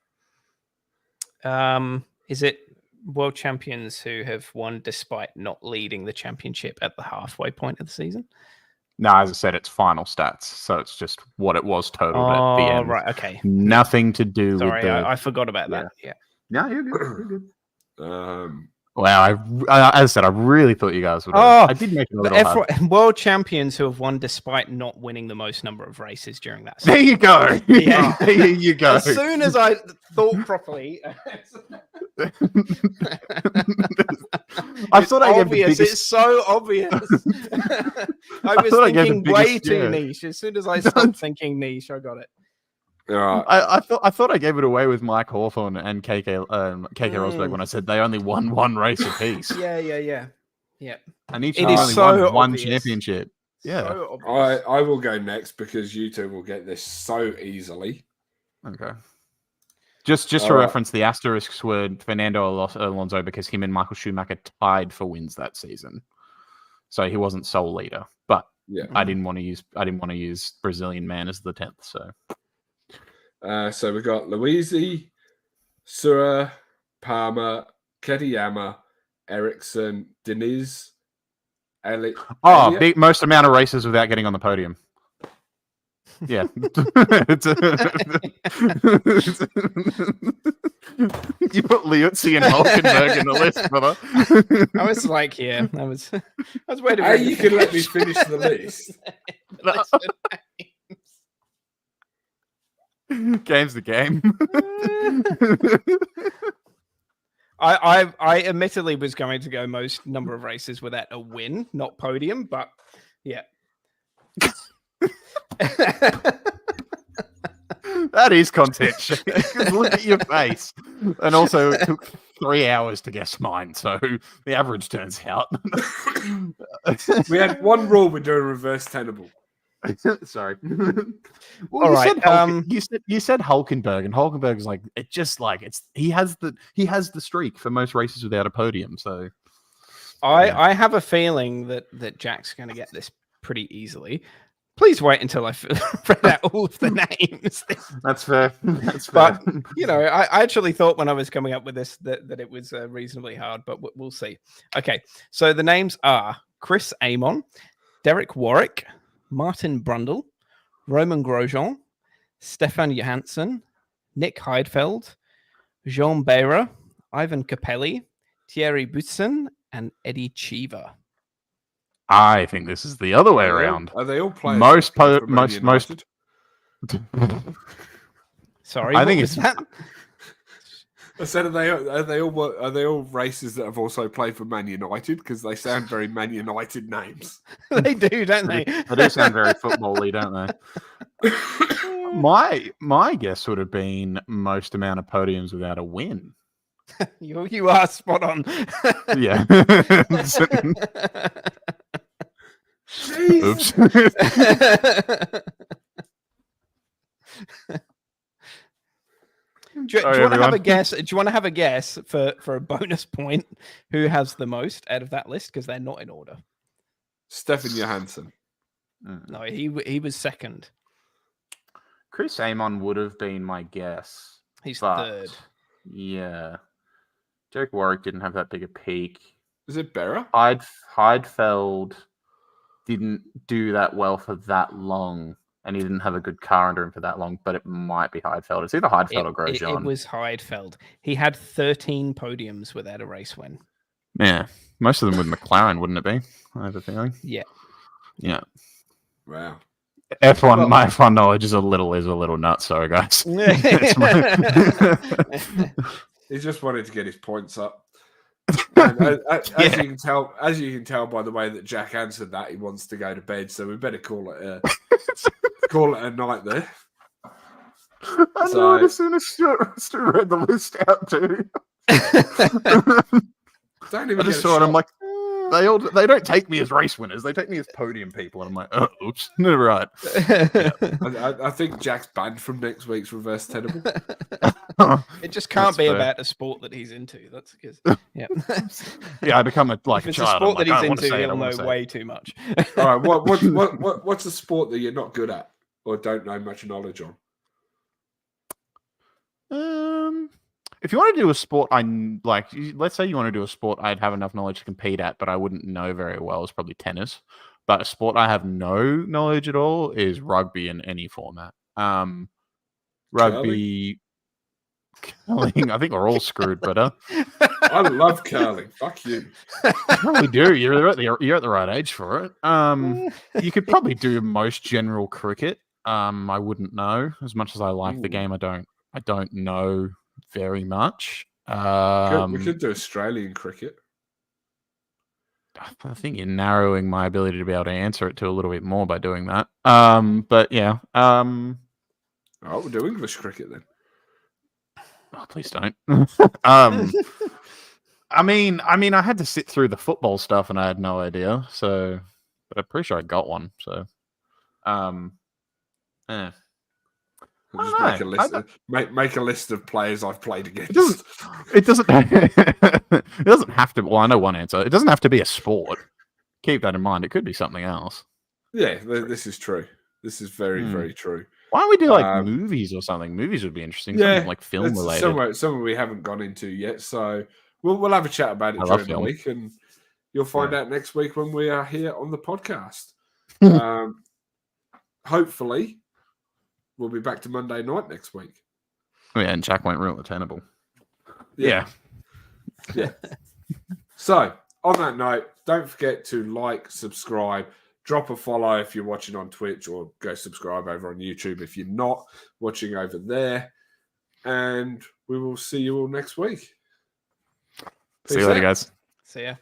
Is it world champions who have won despite not leading the championship at the halfway point of the season? No, as I said, it's final stats, so it's just what it was totaled at the end. Right, okay. Nothing to do with the... I forgot about that. Yeah. No, you're good. You're good. Wow, as I said, I really thought you guys would. I did make it a little hard. World champions who have won despite not winning the most number of races during that season. There you go. Yeah. There you go. As soon as I thought properly, I thought I gave the biggest... It's so obvious. I was thinking way too niche. As soon as I stopped thinking niche, I got it. I thought I gave it away with Mike Hawthorne and KK Rosberg when I said they only won 1 race apiece. Yeah. And each only won 1 championship. Yeah. So I will go next because you two will get this so easily. Okay. Just for reference, the asterisks were Fernando Alonso because him and Michael Schumacher tied for wins that season, so he wasn't sole leader. But I didn't want to use Brazilian man as the 10th. So we got Luisi, Sura, Palmer, Ketiyama, Ericsson, Diniz, Elliott. Most amount of races without getting on the podium. Yeah. You put Liuzzi and Hulkenberg in the list, brother. I was like, I was waiting. Hey, you can let me finish the list. Game's the game. I admittedly was going to go most number of races without a win, not podium, but yeah. That is content. Look at your face. And also, it took 3 hours to guess mine, so the average turns out. We had one rule with doing reverse tenable. Sorry. All right. You said Hulkenberg, and Hulkenberg's he has the streak for most races without a podium. So I have a feeling that Jack's going to get this pretty easily. Please wait until I've read out all of the names. That's fair. That's fair. But, I actually thought when I was coming up with this that it was reasonably hard, but we'll see. Okay, so the names are Chris Amon, Derek Warwick, Martin Brundle, Roman Grosjean, Stefan Johansson, Nick Heidfeld, Jean Beira, Ivan Capelli, Thierry Boutsen, and Eddie Cheever. I think this is the other way around. Are they all players? Most. Sorry, I think it's that. I said, are they all races that have also played for Man United? Because they sound very Man United names. They do, don't they? They do sound very football-y, don't they? My guess would have been most amount of podiums without a win. You are spot on. Yeah. Oops. Do you want to have a guess? Do you want to have a guess for a bonus point? Who has the most out of that list? Because they're not in order. Stefan Johansson. No, he was second. Chris Amon would have been my guess. He's but, third. Yeah. Derek Warwick didn't have that big a peak. Is it Berra? Heidfeld didn't do that well for that long, and he didn't have a good car under him for that long, but it might be Heidfeld. It's either Heidfeld or Grosjean. It was Heidfeld. He had 13 podiums without a race win. Yeah. Most of them with McLaren, wouldn't it be? I have a feeling. Yeah. Yeah. Wow. F1, my F1 knowledge is a little nuts. Sorry, guys. He just wanted to get his points up. As you can tell by the way that Jack answered that, he wants to go to bed. So we better call it a night there. I know. As soon as Stu read the list out too. Don't even. I just saw it. I'm like, they don't take me as race winners. They take me as podium people. And I'm like, oh, oops, no, right. Yeah. I think Jack's banned from next week's reverse tenable. It just can't be about a sport that he's into. That's because, yeah. Yeah, I become a If it's a sport that he's into, he'll know way too much. All right, what's a sport that you're not good at or don't know much knowledge on? If you want to do a sport, let's say you want to do a sport I'd have enough knowledge to compete at, but I wouldn't know very well, is probably tennis. But a sport I have no knowledge at all is rugby in any format. Rugby, curling. I think we're all screwed, but I love curling. Fuck you. You probably do. You're at the right age for it. You could probably do most general cricket. I wouldn't know as much as I like the game. I don't know very much. We could do Australian cricket. I think you're narrowing my ability to be able to answer it to a little bit more by doing that. But yeah. Oh, we'll do English cricket then. Oh, please don't. I mean, I had to sit through the football stuff and I had no idea. So, but I'm pretty sure I got one. So, yeah. Just make a list of players I've played against. It doesn't have to. Well, I know one answer. It doesn't have to be a sport. Keep that in mind. It could be something else. Yeah, this is true. This is very, very true. Why don't we do like movies or something? Movies would be interesting. Yeah, something like film related. Somewhere we haven't gone into yet. So we'll have a chat about it during the week, and you'll find out next week when we are here on the podcast. Hopefully. We'll be back to Monday night next week. Oh, yeah, and Jack won't rule the tenable. Yeah. So, on that note, don't forget to like, subscribe, drop a follow if you're watching on Twitch, or go subscribe over on YouTube if you're not watching over there. And we will see you all next week. See you later, guys. See ya.